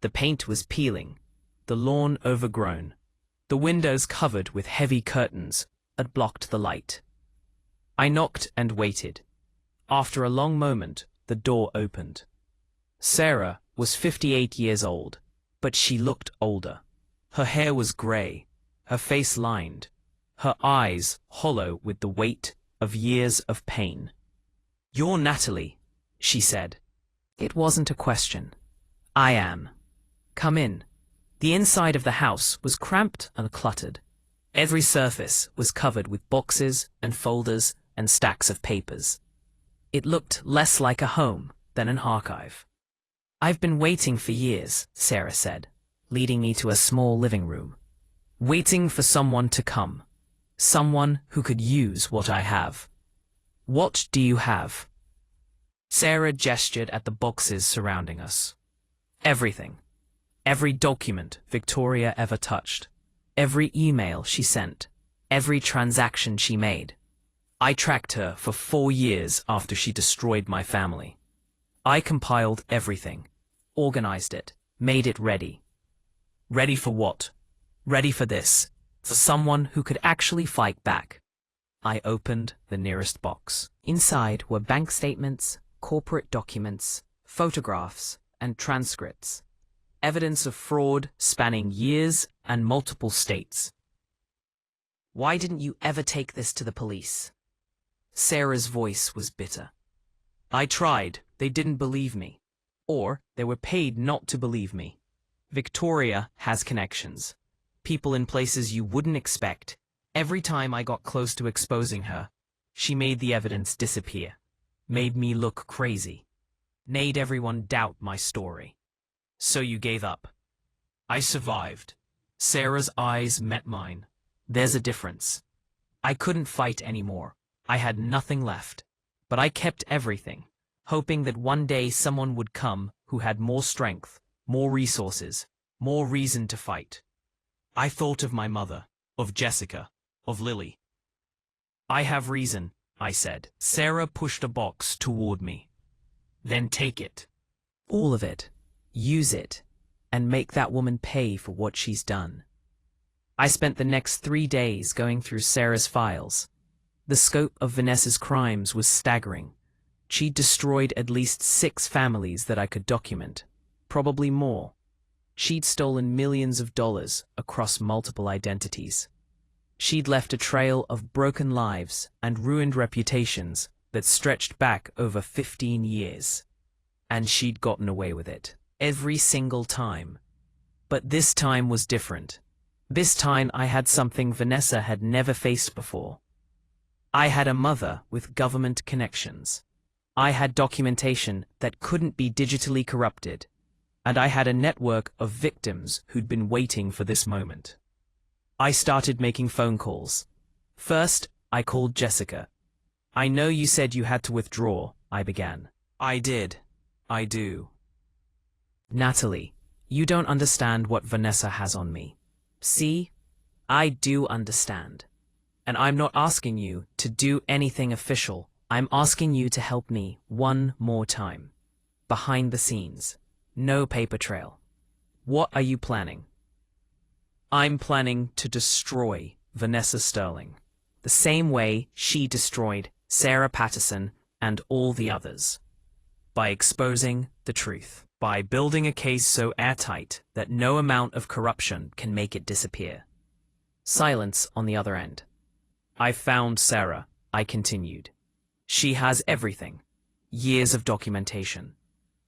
The paint was peeling, the lawn overgrown, the windows covered with heavy curtains that blocked the light. I knocked and waited. After a long moment, the door opened. Sarah was 58 years old, but she looked older. Her hair was gray, her face lined, her eyes hollow with the weight of years of pain. "You're Natalie," she said. It wasn't a question. "I am. Come in." The inside of the house was cramped and cluttered. Every surface was covered with boxes and folders and stacks of papers. It looked less like a home than an archive. "I've been waiting for years," Sarah said, leading me to a small living room. "Waiting for someone to come. Someone who could use what I have." "What do you have?" Sarah gestured at the boxes surrounding us. "Everything. Every document Victoria ever touched. Every email she sent. Every transaction she made. I tracked her for 4 years after she destroyed my family. I compiled everything, organized it, made it ready. Ready for what? Ready for this. For someone who could actually fight back." I opened the nearest box. Inside were bank statements, corporate documents, photographs, and transcripts. Evidence of fraud spanning years and multiple states. "Why didn't you ever take this to the police?" Sarah's voice was bitter. I tried, they didn't believe me. Or they were paid not to believe me. Victoria has connections. People in places you wouldn't expect. Every time I got close to exposing her, she made the evidence disappear. Made me look crazy. Made everyone doubt my story. So you gave up. I survived. Sarah's eyes met mine. There's a difference. I couldn't fight anymore. I had nothing left. But I kept everything, hoping that one day someone would come who had more strength, more resources, more reason to fight. I thought of my mother, of Jessica, of Lily. I have reason, I said. Sarah pushed a box toward me. Then take it. All of it. Use it. And make that woman pay for what she's done. I spent the next 3 days going through Sarah's files. The scope of Vanessa's crimes was staggering. She'd destroyed at least 6 families that I could document. Probably more. She'd stolen millions of dollars across multiple identities. She'd left a trail of broken lives and ruined reputations that stretched back over 15 years. And she'd gotten away with it. Every single time. But this time was different. This time I had something Vanessa had never faced before. I had a mother with government connections. I had documentation that couldn't be digitally corrupted. And I had a network of victims who'd been waiting for this moment. I started making phone calls. First, I called Jessica. I know you said you had to withdraw, I began. I did. I do. Natalie, you don't understand what Vanessa has on me. See? I do understand. And I'm not asking you to do anything official. I'm asking you to help me one more time. Behind the scenes. No paper trail. What are you planning? I'm planning to destroy Vanessa Sterling, the same way she destroyed Sarah Patterson and all the others. By exposing the truth. By building a case so airtight that no amount of corruption can make it disappear. Silence on the other end. I found Sarah, I continued. She has everything. Years of documentation.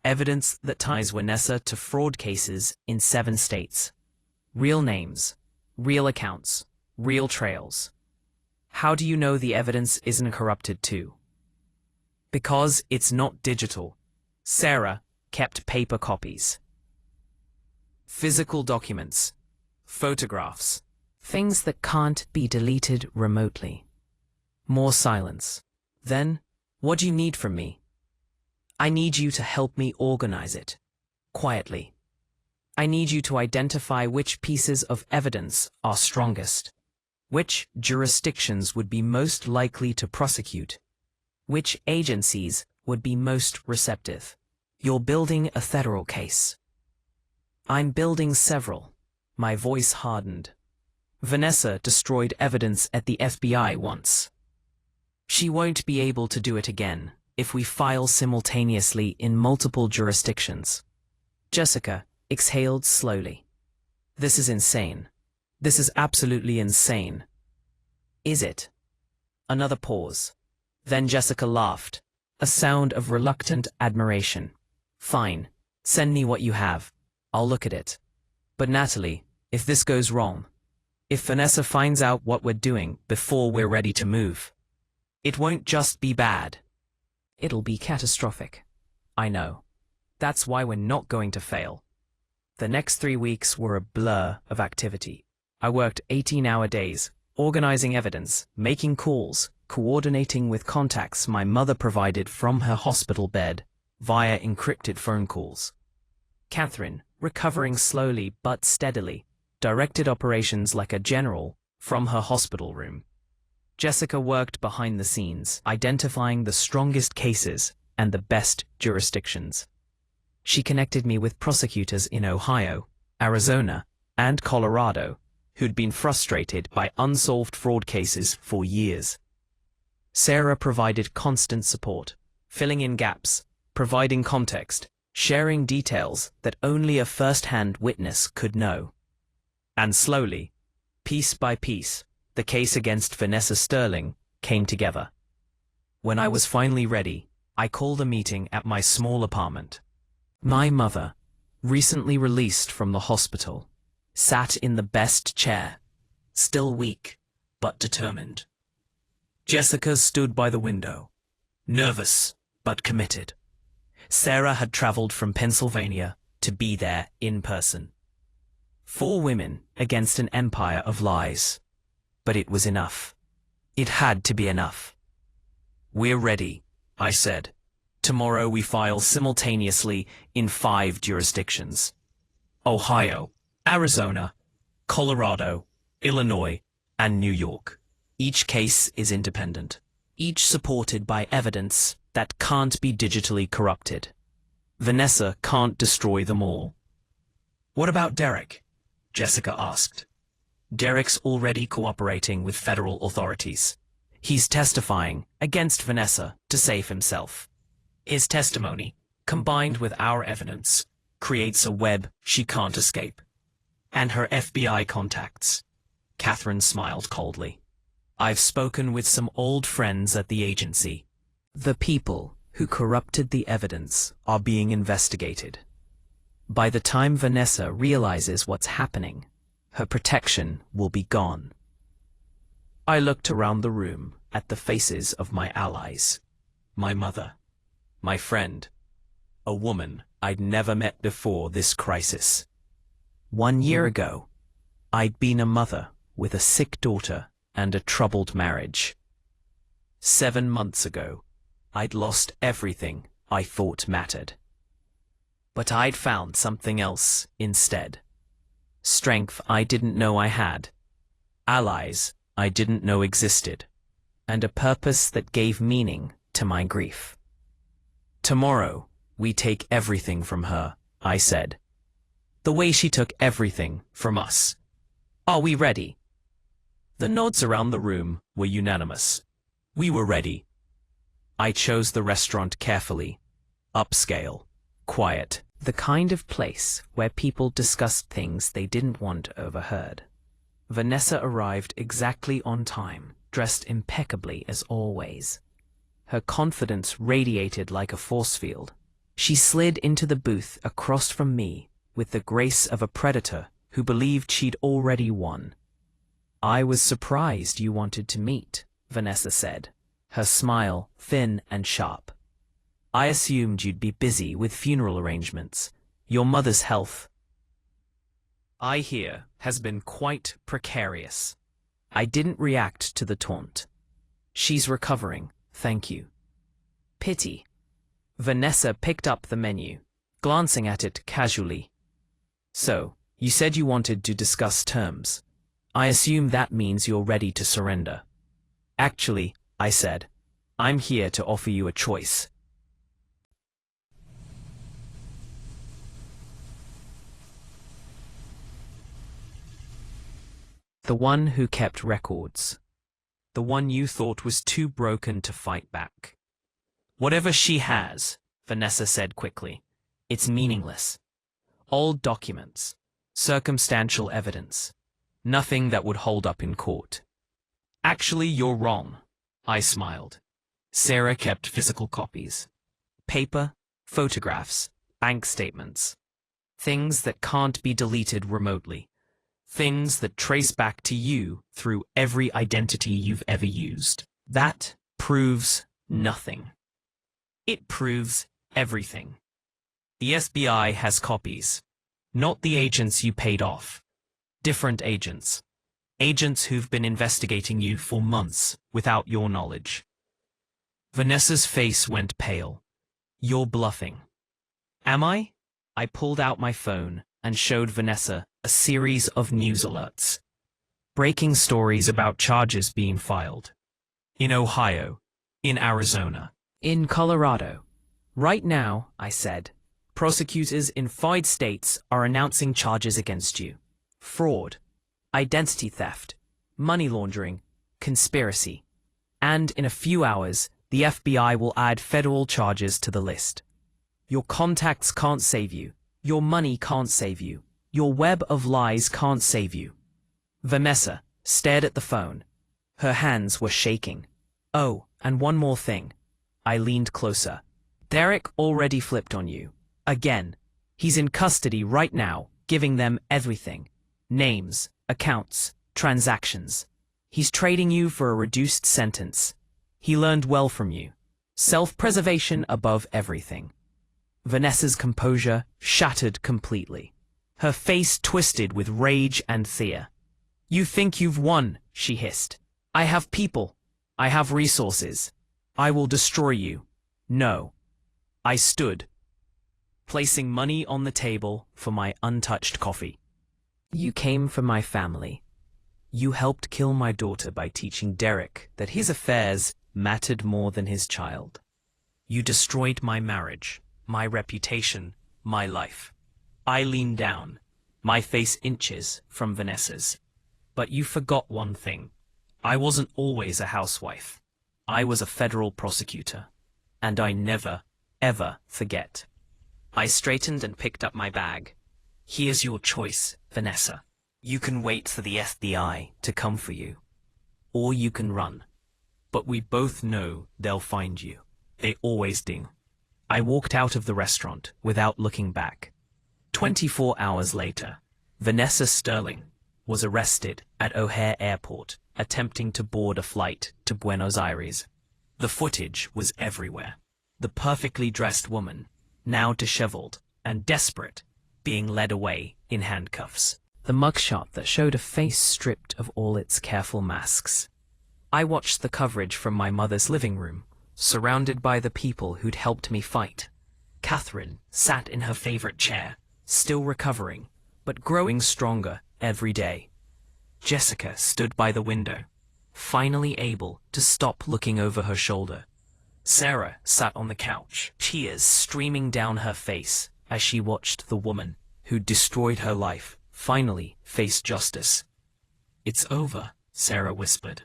Evidence that ties Vanessa to fraud cases in 7 states. Real names, real accounts, real trails. How do you know the evidence isn't corrupted too? Because it's not digital. Sarah kept paper copies. Physical documents, photographs, things that can't be deleted remotely. More silence. Then, what do you need from me? I need you to help me organize it. Quietly. I need you to identify which pieces of evidence are strongest. Which jurisdictions would be most likely to prosecute. Which agencies would be most receptive. You're building a federal case. I'm building several. My voice hardened. Vanessa destroyed evidence at the FBI once. She won't be able to do it again if we file simultaneously in multiple jurisdictions. Jessica exhaled slowly. This is insane. This is absolutely insane. Is it? Another pause. Then Jessica laughed, a sound of reluctant admiration. Fine. Send me what you have. I'll look at it. But Natalie, if this goes wrong, if Vanessa finds out what we're doing before we're ready to move, it won't just be bad. It'll be catastrophic. I know. That's why we're not going to fail. The next 3 weeks were a blur of activity. I worked 18-hour days, organizing evidence, making calls, coordinating with contacts my mother provided from her hospital bed via encrypted phone calls. Catherine, recovering slowly but steadily, directed operations like a general from her hospital room. Jessica worked behind the scenes, identifying the strongest cases and the best jurisdictions. She connected me with prosecutors in Ohio, Arizona, and Colorado who'd been frustrated by unsolved fraud cases for years. Sarah provided constant support, filling in gaps, providing context, sharing details that only a first-hand witness could know. And slowly, piece by piece, the case against Vanessa Sterling came together. When I was finally ready, I called a meeting at my small apartment. My mother, recently released from the hospital, sat in the best chair, still weak, but determined. Jessica stood by the window, nervous, but committed. Sarah had traveled from Pennsylvania to be there in person. 4 women against an empire of lies. But it was enough. It had to be enough. We're ready, I said. Tomorrow we file simultaneously in 5 jurisdictions: Ohio, Arizona, Colorado, Illinois, and New York. Each case is independent, each supported by evidence that can't be digitally corrupted. Vanessa can't destroy them all. What about Derek? Jessica asked. Derek's already cooperating with federal authorities. He's testifying against Vanessa to save himself. His testimony, combined with our evidence, creates a web she can't escape. And her FBI contacts. Catherine smiled coldly. I've spoken with some old friends at the agency. The people who corrupted the evidence are being investigated. By the time Vanessa realizes what's happening, her protection will be gone. I looked around the room at the faces of my allies. My mother, my friend, a woman I'd never met before this crisis. 1 year ago, I'd been a mother with a sick daughter and a troubled marriage. 7 months ago, I'd lost everything I thought mattered. But I'd found something else instead. Strength I didn't know I had, allies I didn't know existed, and a purpose that gave meaning to my grief. Tomorrow, we take everything from her, I said. The way she took everything from us. Are we ready? The nods around the room were unanimous. We were ready. I chose the restaurant carefully. Upscale, quiet, the kind of place where people discussed things they didn't want overheard. Vanessa arrived exactly on time, dressed impeccably as always. Her confidence radiated like a force field. She slid into the booth across from me with the grace of a predator who believed she'd already won. I was surprised you wanted to meet, Vanessa said, her smile thin and sharp. I assumed you'd be busy with funeral arrangements. Your mother's health, I hear, has been quite precarious. I didn't react to the taunt. She's recovering, thank you. Pity. Vanessa picked up the menu, glancing at it casually. So, you said you wanted to discuss terms. I assume that means you're ready to surrender. Actually, I said, I'm here to offer you a choice. The one who kept records. The one you thought was too broken to fight back. Whatever she has, Vanessa said quickly, it's meaningless. Old documents, circumstantial evidence, nothing that would hold up in court. Actually, you're wrong, I smiled. Sarah kept physical copies. Paper, photographs, bank statements. Things that can't be deleted remotely. Things that trace back to you through every identity you've ever used. That proves nothing. It proves everything. The FBI has copies. Not the agents you paid off. Different agents. Agents who've been investigating you for months without your knowledge. Vanessa's face went pale. You're bluffing. Am I? I pulled out my phone and showed Vanessa a series of news alerts. Breaking stories about charges being filed. In Ohio. In Arizona. In Colorado. Right now, I said, prosecutors in 5 states are announcing charges against you. Fraud, identity theft, money laundering, conspiracy. And in a few hours, the FBI will add federal charges to the list. Your contacts can't save you. Your money can't save you. Your web of lies can't save you. Vanessa stared at the phone. Her hands were shaking. Oh, and one more thing. I leaned closer. Derek already flipped on you. Again. He's in custody right now, giving them everything. Names, accounts, transactions. He's trading you for a reduced sentence. He learned well from you. Self-preservation above everything. Vanessa's composure shattered completely. Her face twisted with rage and fear. You think you've won, she hissed. I have people. I have resources. I will destroy you. No. I stood, placing money on the table for my untouched coffee. You came for my family. You helped kill my daughter by teaching Derek that his affairs mattered more than his child. You destroyed my marriage, my reputation, my life. I leaned down, my face inches from Vanessa's. But you forgot one thing. I wasn't always a housewife. I was a federal prosecutor. And I never, ever forget. I straightened and picked up my bag. Here's your choice, Vanessa. You can wait for the FBI to come for you. Or you can run. But we both know they'll find you. They always do. I walked out of the restaurant without looking back. 24 hours later, Vanessa Sterling was arrested at O'Hare Airport, attempting to board a flight to Buenos Aires. The footage was everywhere. The perfectly dressed woman, now disheveled and desperate, being led away in handcuffs. The mugshot that showed a face stripped of all its careful masks. I watched the coverage from my mother's living room, surrounded by the people who'd helped me fight. Catherine sat in her favorite chair, still recovering, but growing stronger every day. Jessica stood by the window, finally able to stop looking over her shoulder. Sarah sat on the couch, tears streaming down her face as she watched the woman who'd destroyed her life finally face justice. It's over, Sarah whispered.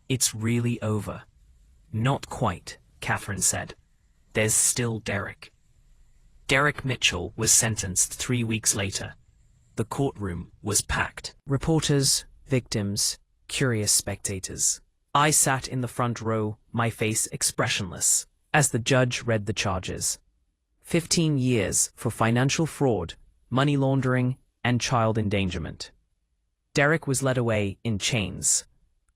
It's really over. Not quite, Catherine said. There's still Derek. Derek Mitchell was sentenced 3 weeks later. The courtroom was packed. Reporters, victims, curious spectators. I sat in the front row, my face expressionless, as the judge read the charges. 15 years for financial fraud, money laundering, and child endangerment. Derek was led away in chains,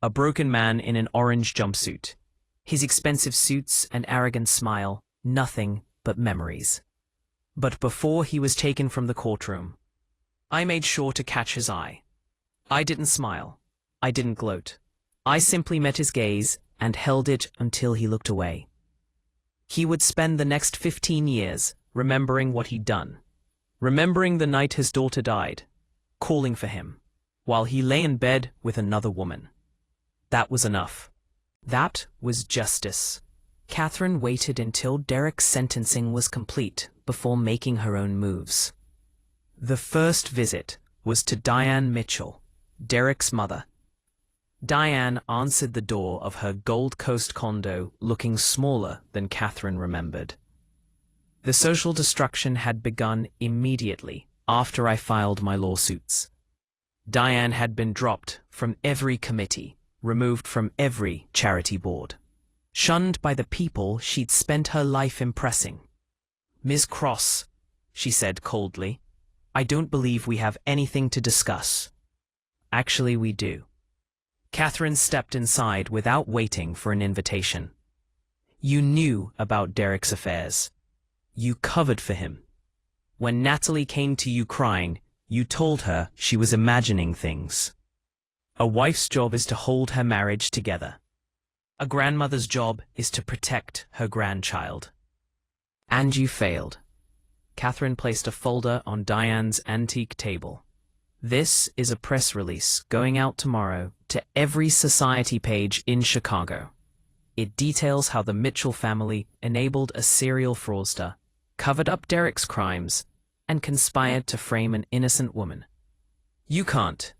a broken man in an orange jumpsuit. His expensive suits and arrogant smile, nothing but memories. But before he was taken from the courtroom, I made sure to catch his eye. I didn't smile. I didn't gloat. I simply met his gaze and held it until he looked away. He would spend the next 15 years remembering what he'd done, remembering the night his daughter died, calling for him, while he lay in bed with another woman. That was enough. That was justice. Catherine waited until Derek's sentencing was complete before making her own moves. The first visit was to Diane Mitchell, Derek's mother. Diane answered the door of her Gold Coast condo looking smaller than Catherine remembered. The social destruction had begun immediately after I filed my lawsuits. Diane had been dropped from every committee, removed from every charity board, shunned by the people she'd spent her life impressing. Ms. Cross, she said coldly, I don't believe we have anything to discuss. Actually, we do. Catherine stepped inside without waiting for an invitation. You knew about Derek's affairs. You covered for him. When Natalie came to you crying, you told her she was imagining things. A wife's job is to hold her marriage together. A grandmother's job is to protect her grandchild. And you failed. Catherine placed a folder on Diane's antique table. This is a press release going out tomorrow to every society page in Chicago. It details how the Mitchell family enabled a serial fraudster, covered up Derek's crimes, and conspired to frame an innocent woman. You can't.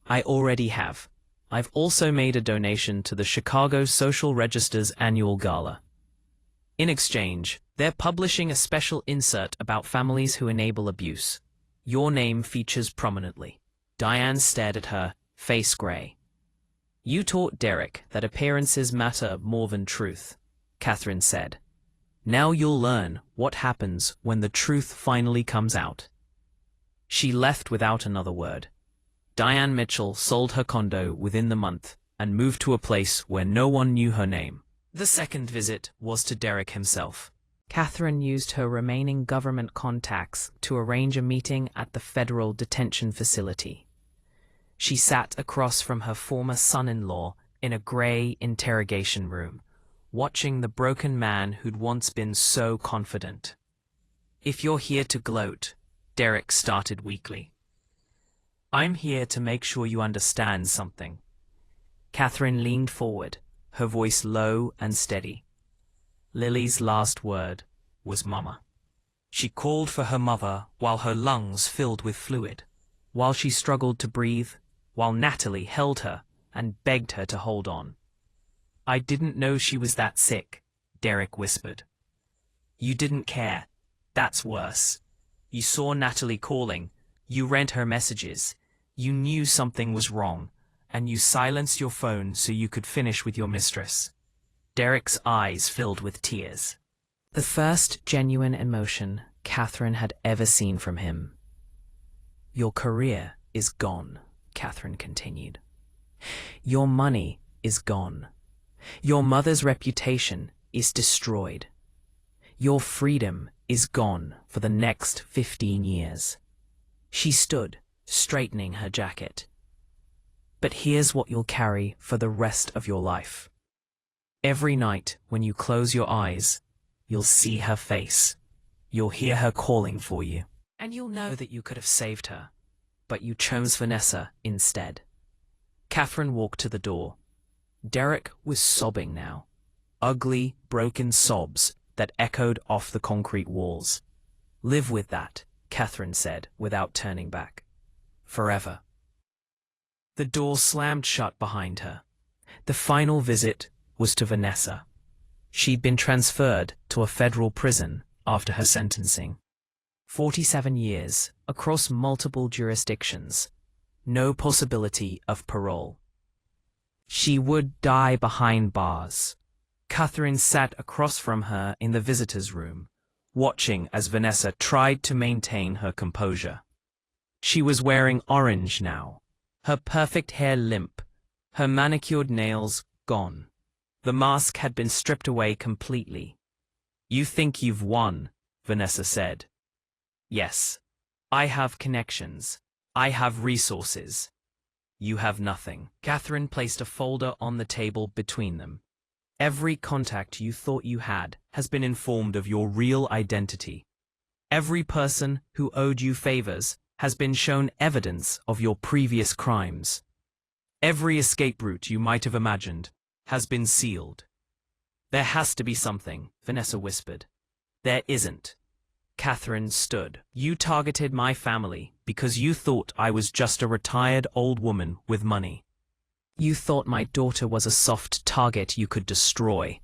I already have. I've also made a donation to the Chicago Social Register's annual gala. In exchange, they're publishing a special insert about families who enable abuse. Your name features prominently. Diane stared at her, face gray. You taught Derek that appearances matter more than truth, Catherine said. Now you'll learn what happens when the truth finally comes out." She left without another word. Diane Mitchell sold her condo within the month and moved to a place where no one knew her name. The second visit was to Derek himself. Catherine used her remaining government contacts to arrange a meeting at the federal detention facility. She sat across from her former son-in-law in a grey interrogation room, watching the broken man who'd once been so confident. "If you're here to gloat," Derek started weakly, "I'm here to make sure you understand something." Catherine leaned forward, her voice low and steady. Lily's last word was Mama. She called for her mother while her lungs filled with fluid, while she struggled to breathe, while Natalie held her and begged her to hold on. "I didn't know she was that sick," Derek whispered. "You didn't care. That's worse. You saw Natalie calling, you read her messages, you knew something was wrong, and you silenced your phone so you could finish with your mistress." Derek's eyes filled with tears. The first genuine emotion Catherine had ever seen from him. "Your career is gone," Catherine continued. "Your money is gone. Your mother's reputation is destroyed. Your freedom is gone for the next 15 years. She stood, straightening her jacket. "But here's what you'll carry for the rest of your life. Every night when you close your eyes, you'll see her face. You'll hear her calling for you. And you'll know that you could have saved her, but you chose Vanessa instead." Catherine walked to the door. Derek was sobbing now. Ugly, broken sobs that echoed off the concrete walls. "Live with that," Catherine said without turning back. "Forever." The door slammed shut behind her. The final visit was to Vanessa. She'd been transferred to a federal prison after her sentencing. 47 years, across multiple jurisdictions. No possibility of parole. She would die behind bars. Catherine sat across from her in the visitor's room, watching as Vanessa tried to maintain her composure. She was wearing orange now, her perfect hair limp, her manicured nails gone. The mask had been stripped away completely. "You think you've won," Vanessa said. "Yes. I have connections. I have resources. You have nothing." Catherine placed a folder on the table between them. "Every contact you thought you had has been informed of your real identity. Every person who owed you favors has been shown evidence of your previous crimes. Every escape route you might have imagined has been sealed." "There has to be something," Vanessa whispered. "There isn't." Catherine stood. "You targeted my family because you thought I was just a retired old woman with money. You thought my daughter was a soft target you could destroy."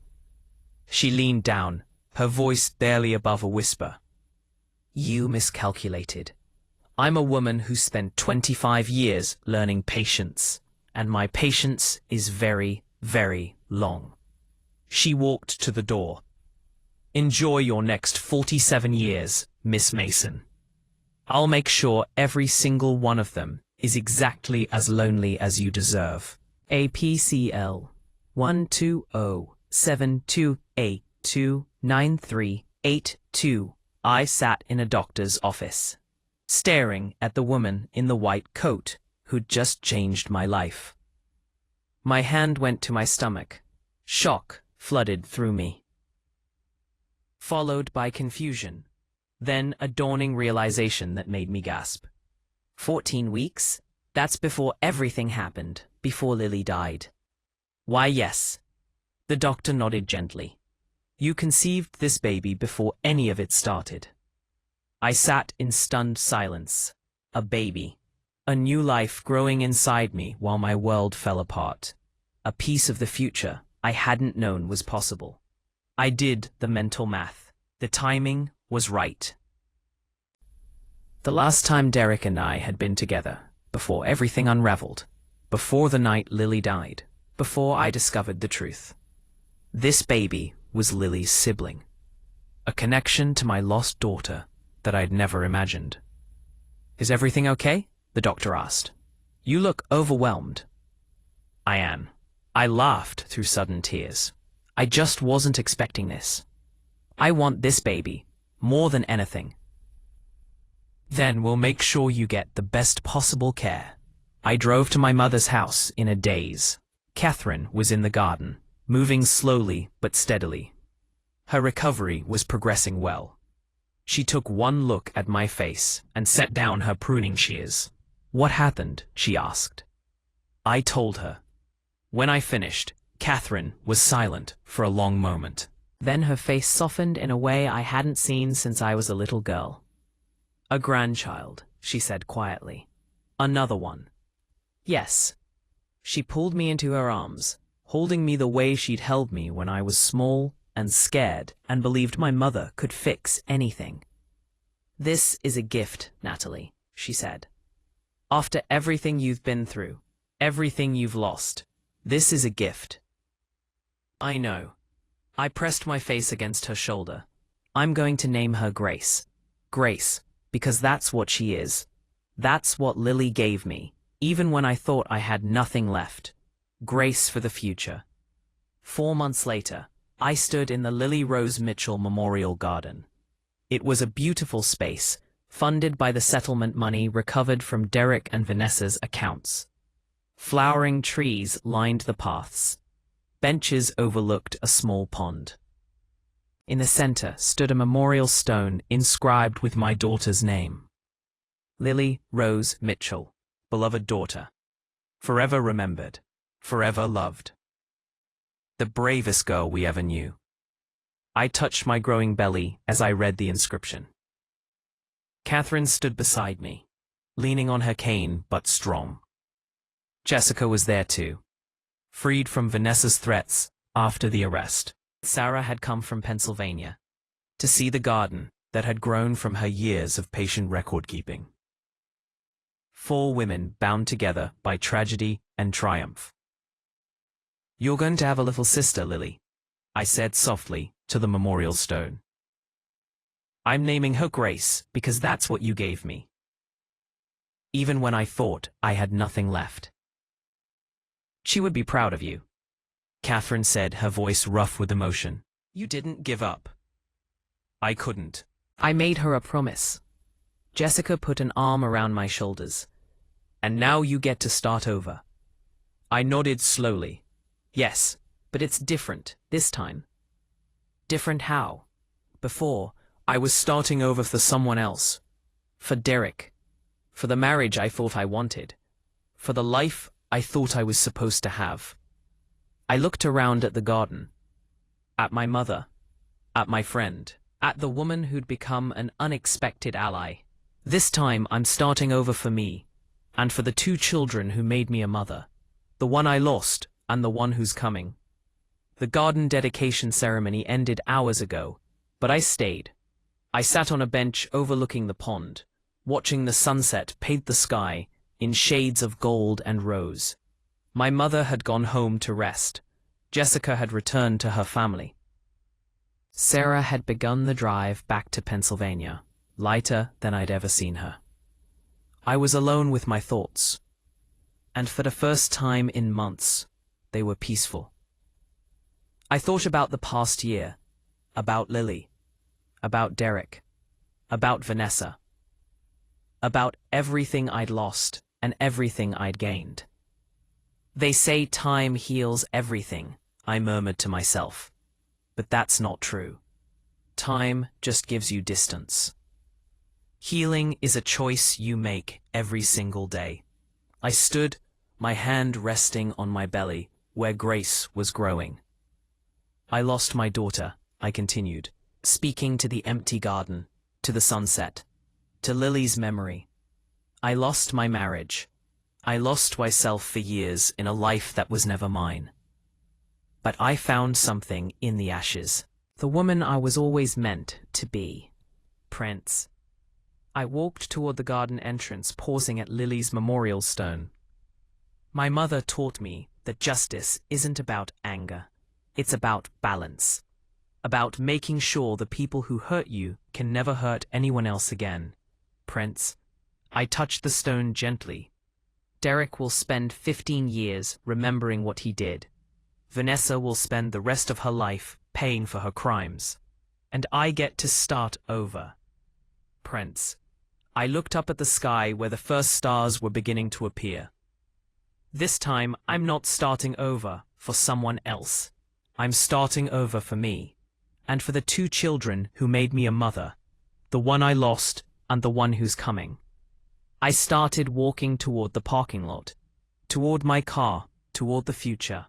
She leaned down, her voice barely above a whisper. "You miscalculated. I'm a woman who spent 25 years learning patience, and my patience is very, very long." She walked to the door. "Enjoy your next 47 years, Miss Mason. I'll make sure every single one of them is exactly as lonely as you deserve." APCL 12072829382. I sat in a doctor's office, staring at the woman in the white coat who'd just changed my life. My hand went to my stomach. Shock flooded through me, followed by confusion, then a dawning realization that made me gasp. 14 weeks? That's before everything happened, before Lily died. "Why, yes." The doctor nodded gently. "You conceived this baby before any of it started." I sat in stunned silence. A baby. A new life growing inside me while my world fell apart. A piece of the future I hadn't known was possible. I did the mental math. The timing was right. The last time Derek and I had been together, before everything unraveled, before the night Lily died, before I discovered the truth. This baby was Lily's sibling. a connection to my lost daughter that I'd never imagined. "Is everything okay?" the doctor asked. "You look overwhelmed." "I am." I laughed through sudden tears. "I just wasn't expecting this. I want this baby more than anything." "Then we'll make sure you get the best possible care." I drove to my mother's house in a daze. Catherine was in the garden, moving slowly but steadily. Her recovery was progressing well. She took one look at my face and set down her pruning shears. "What happened?" she asked. I told her. When I finished, Catherine was silent for a long moment. Then her face softened in a way I hadn't seen since I was a little girl. "A grandchild," she said quietly. "Another one." "Yes." She pulled me into her arms, holding me the way she'd held me when I was small and scared and believed my mother could fix anything. "This is a gift, Natalie," she said. "After everything you've been through, everything you've lost, this is a gift." "I know." I pressed my face against her shoulder. "I'm going to name her Grace. Grace, because that's what she is. That's what Lily gave me, even when I thought I had nothing left. Grace for the future." 4 months later, I stood in the Lily Rose Mitchell Memorial Garden. It was a beautiful space, funded by the settlement money recovered from Derek and Vanessa's accounts. Flowering trees lined the paths. Benches overlooked a small pond. In the center stood a memorial stone inscribed with my daughter's name. Lily Rose Mitchell, beloved daughter. Forever remembered. Forever loved. The bravest girl we ever knew. I touched my growing belly as I read the inscription. Catherine stood beside me, leaning on her cane but strong. Jessica was there too, freed from Vanessa's threats after the arrest. Sarah had come from Pennsylvania to see the garden that had grown from her years of patient record-keeping. 4 women bound together by tragedy and triumph. "You're going to have a little sister, Lily," I said softly to the memorial stone. "I'm naming her Grace because that's what you gave me, even when I thought I had nothing left." "She would be proud of you," Catherine said, her voice rough with emotion. "You didn't give up." "I couldn't." I made her a promise. Jessica put an arm around my shoulders. "And now you get to start over." I nodded slowly. "Yes, but it's different this time." "Different how?" "Before, I was starting over for someone else. For Derek. For the marriage I thought I wanted. For the life I thought I was supposed to have." I looked around at the garden. At my mother. At my friend. At the woman who'd become an unexpected ally. This time I'm starting over for me, and for the 2 children who made me a mother. The one I lost, and the one who's coming. The garden dedication ceremony ended hours ago, but I stayed. I sat on a bench overlooking the pond, watching the sunset paint the sky in shades of gold and rose. My mother had gone home to rest. Jessica had returned to her family. Sarah had begun the drive back to Pennsylvania, lighter than I'd ever seen her. I was alone with my thoughts, and for the first time in months, they were peaceful. I thought about the past year, about Lily, about Derek, about Vanessa, about everything I'd lost and everything I'd gained. "They say time heals everything," I murmured to myself. But that's not true. Time just gives you distance. Healing is a choice you make every single day. I stood, my hand resting on my belly, where Grace was growing. "I lost my daughter," I continued, speaking to the empty garden, to the sunset, to Lily's memory. "I lost my marriage. I lost myself for years in a life that was never mine. But I found something in the ashes. The woman I was always meant to be. Prince." I walked toward the garden entrance, pausing at Lily's memorial stone. My mother taught me that justice isn't about anger. It's about balance. about making sure the people who hurt you can never hurt anyone else again. Prince, I touched the stone gently. Derek will spend 15 years remembering what he did. Vanessa will spend the rest of her life paying for her crimes. And I get to start over. Prince, I looked up at the sky where the first stars were beginning to appear. This time, I'm not starting over for someone else. I'm starting over for me, and for the 2 children who made me a mother, the one I lost and the one who's coming. I started walking toward the parking lot, toward my car, toward the future.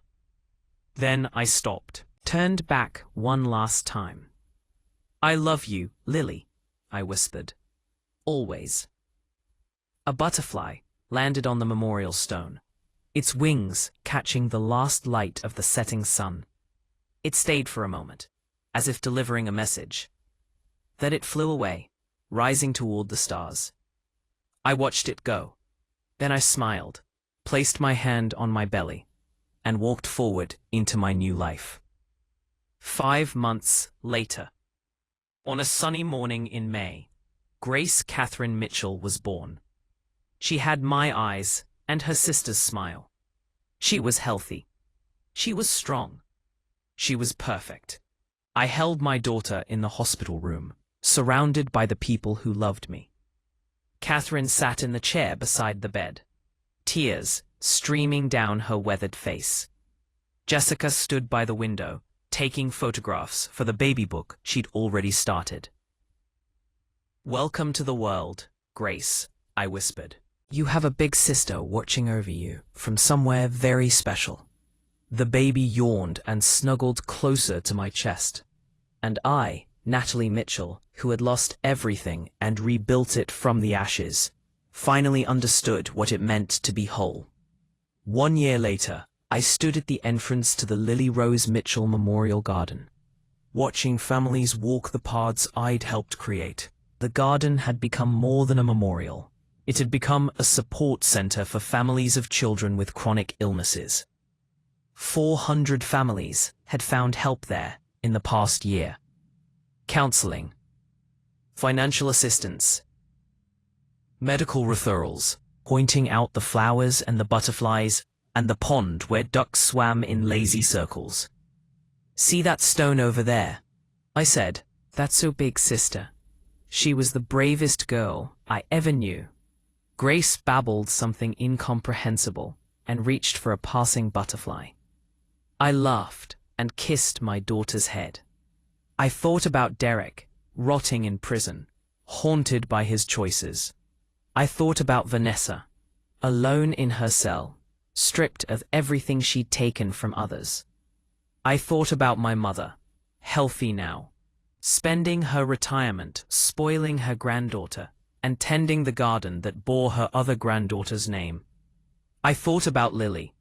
Then I stopped, turned back one last time. I love you, Lily, I whispered. Always. A butterfly landed on the memorial stone, its wings catching the last light of the setting sun. It stayed for a moment, as if delivering a message. Then it flew away, rising toward the stars. I watched it go. Then I smiled, placed my hand on my belly, and walked forward into my new life. 5 months later, on a sunny morning in May, Grace Catherine Mitchell was born. She had my eyes and her sister's smile. She was healthy. She was strong. She was perfect. I held my daughter in the hospital room, surrounded by the people who loved me. Catherine sat in the chair beside the bed, tears streaming down her weathered face. Jessica stood by the window, taking photographs for the baby book she'd already started. "Welcome to the world, Grace," I whispered. "You have a big sister watching over you from somewhere very special." The baby yawned and snuggled closer to my chest. And I, Natalie Mitchell, who had lost everything and rebuilt it from the ashes, finally understood what it meant to be whole. 1 year later, I stood at the entrance to the Lily Rose Mitchell Memorial Garden, watching families walk the paths I'd helped create. The garden had become more than a memorial. It had become a support center for families of children with chronic illnesses. 400 families had found help there in the past year. Counseling, financial assistance, medical referrals, pointing out the flowers and the butterflies and the pond where ducks swam in lazy circles. "See that stone over there?" I said. "That's so big, sister." She was the bravest girl I ever knew. Grace babbled something incomprehensible and reached for a passing butterfly. I laughed and kissed my daughter's head. I thought about Derek, rotting in prison, haunted by his choices. I thought about Vanessa, alone in her cell, stripped of everything she'd taken from others. I thought about my mother, healthy now, spending her retirement spoiling her granddaughter and tending the garden that bore her other granddaughter's name. I thought about Lily,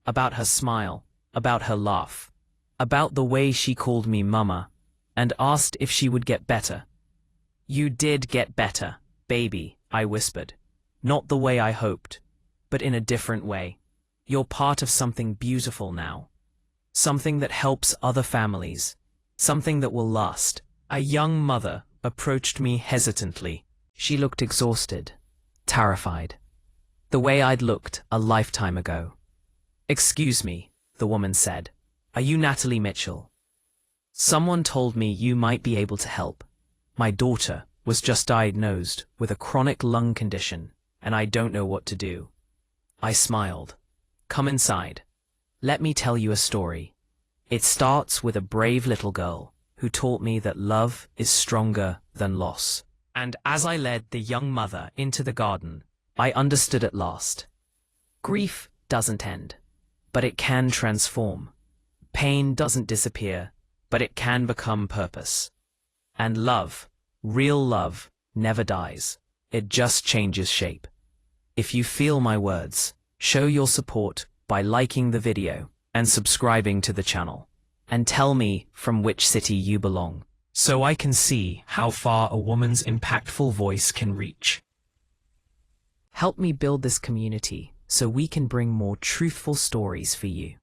about her smile, about her laugh, about the way she called me Mama, and asked if she would get better. "You did get better, baby," I whispered. "Not the way I hoped, but in a different way. You're part of something beautiful now. Something that helps other families. Something that will last." A young mother approached me hesitantly. She looked exhausted, terrified, the way I'd looked a lifetime ago. "Excuse me," the woman said. "Are you Natalie Mitchell? Someone told me you might be able to help. My daughter was just diagnosed with a chronic lung condition, and I don't know what to do." I smiled. "Come inside. Let me tell you a story. It starts with a brave little girl who taught me that love is stronger than loss." And as I led the young mother into the garden, I understood at last. Grief doesn't end, but it can transform. Pain doesn't disappear, but it can become purpose. And love, real love, never dies. It just changes shape. If you feel my words, show your support by liking the video and subscribing to the channel. And tell me from which city you belong, so I can see how far a woman's impactful voice can reach. Help me build this community so we can bring more truthful stories for you.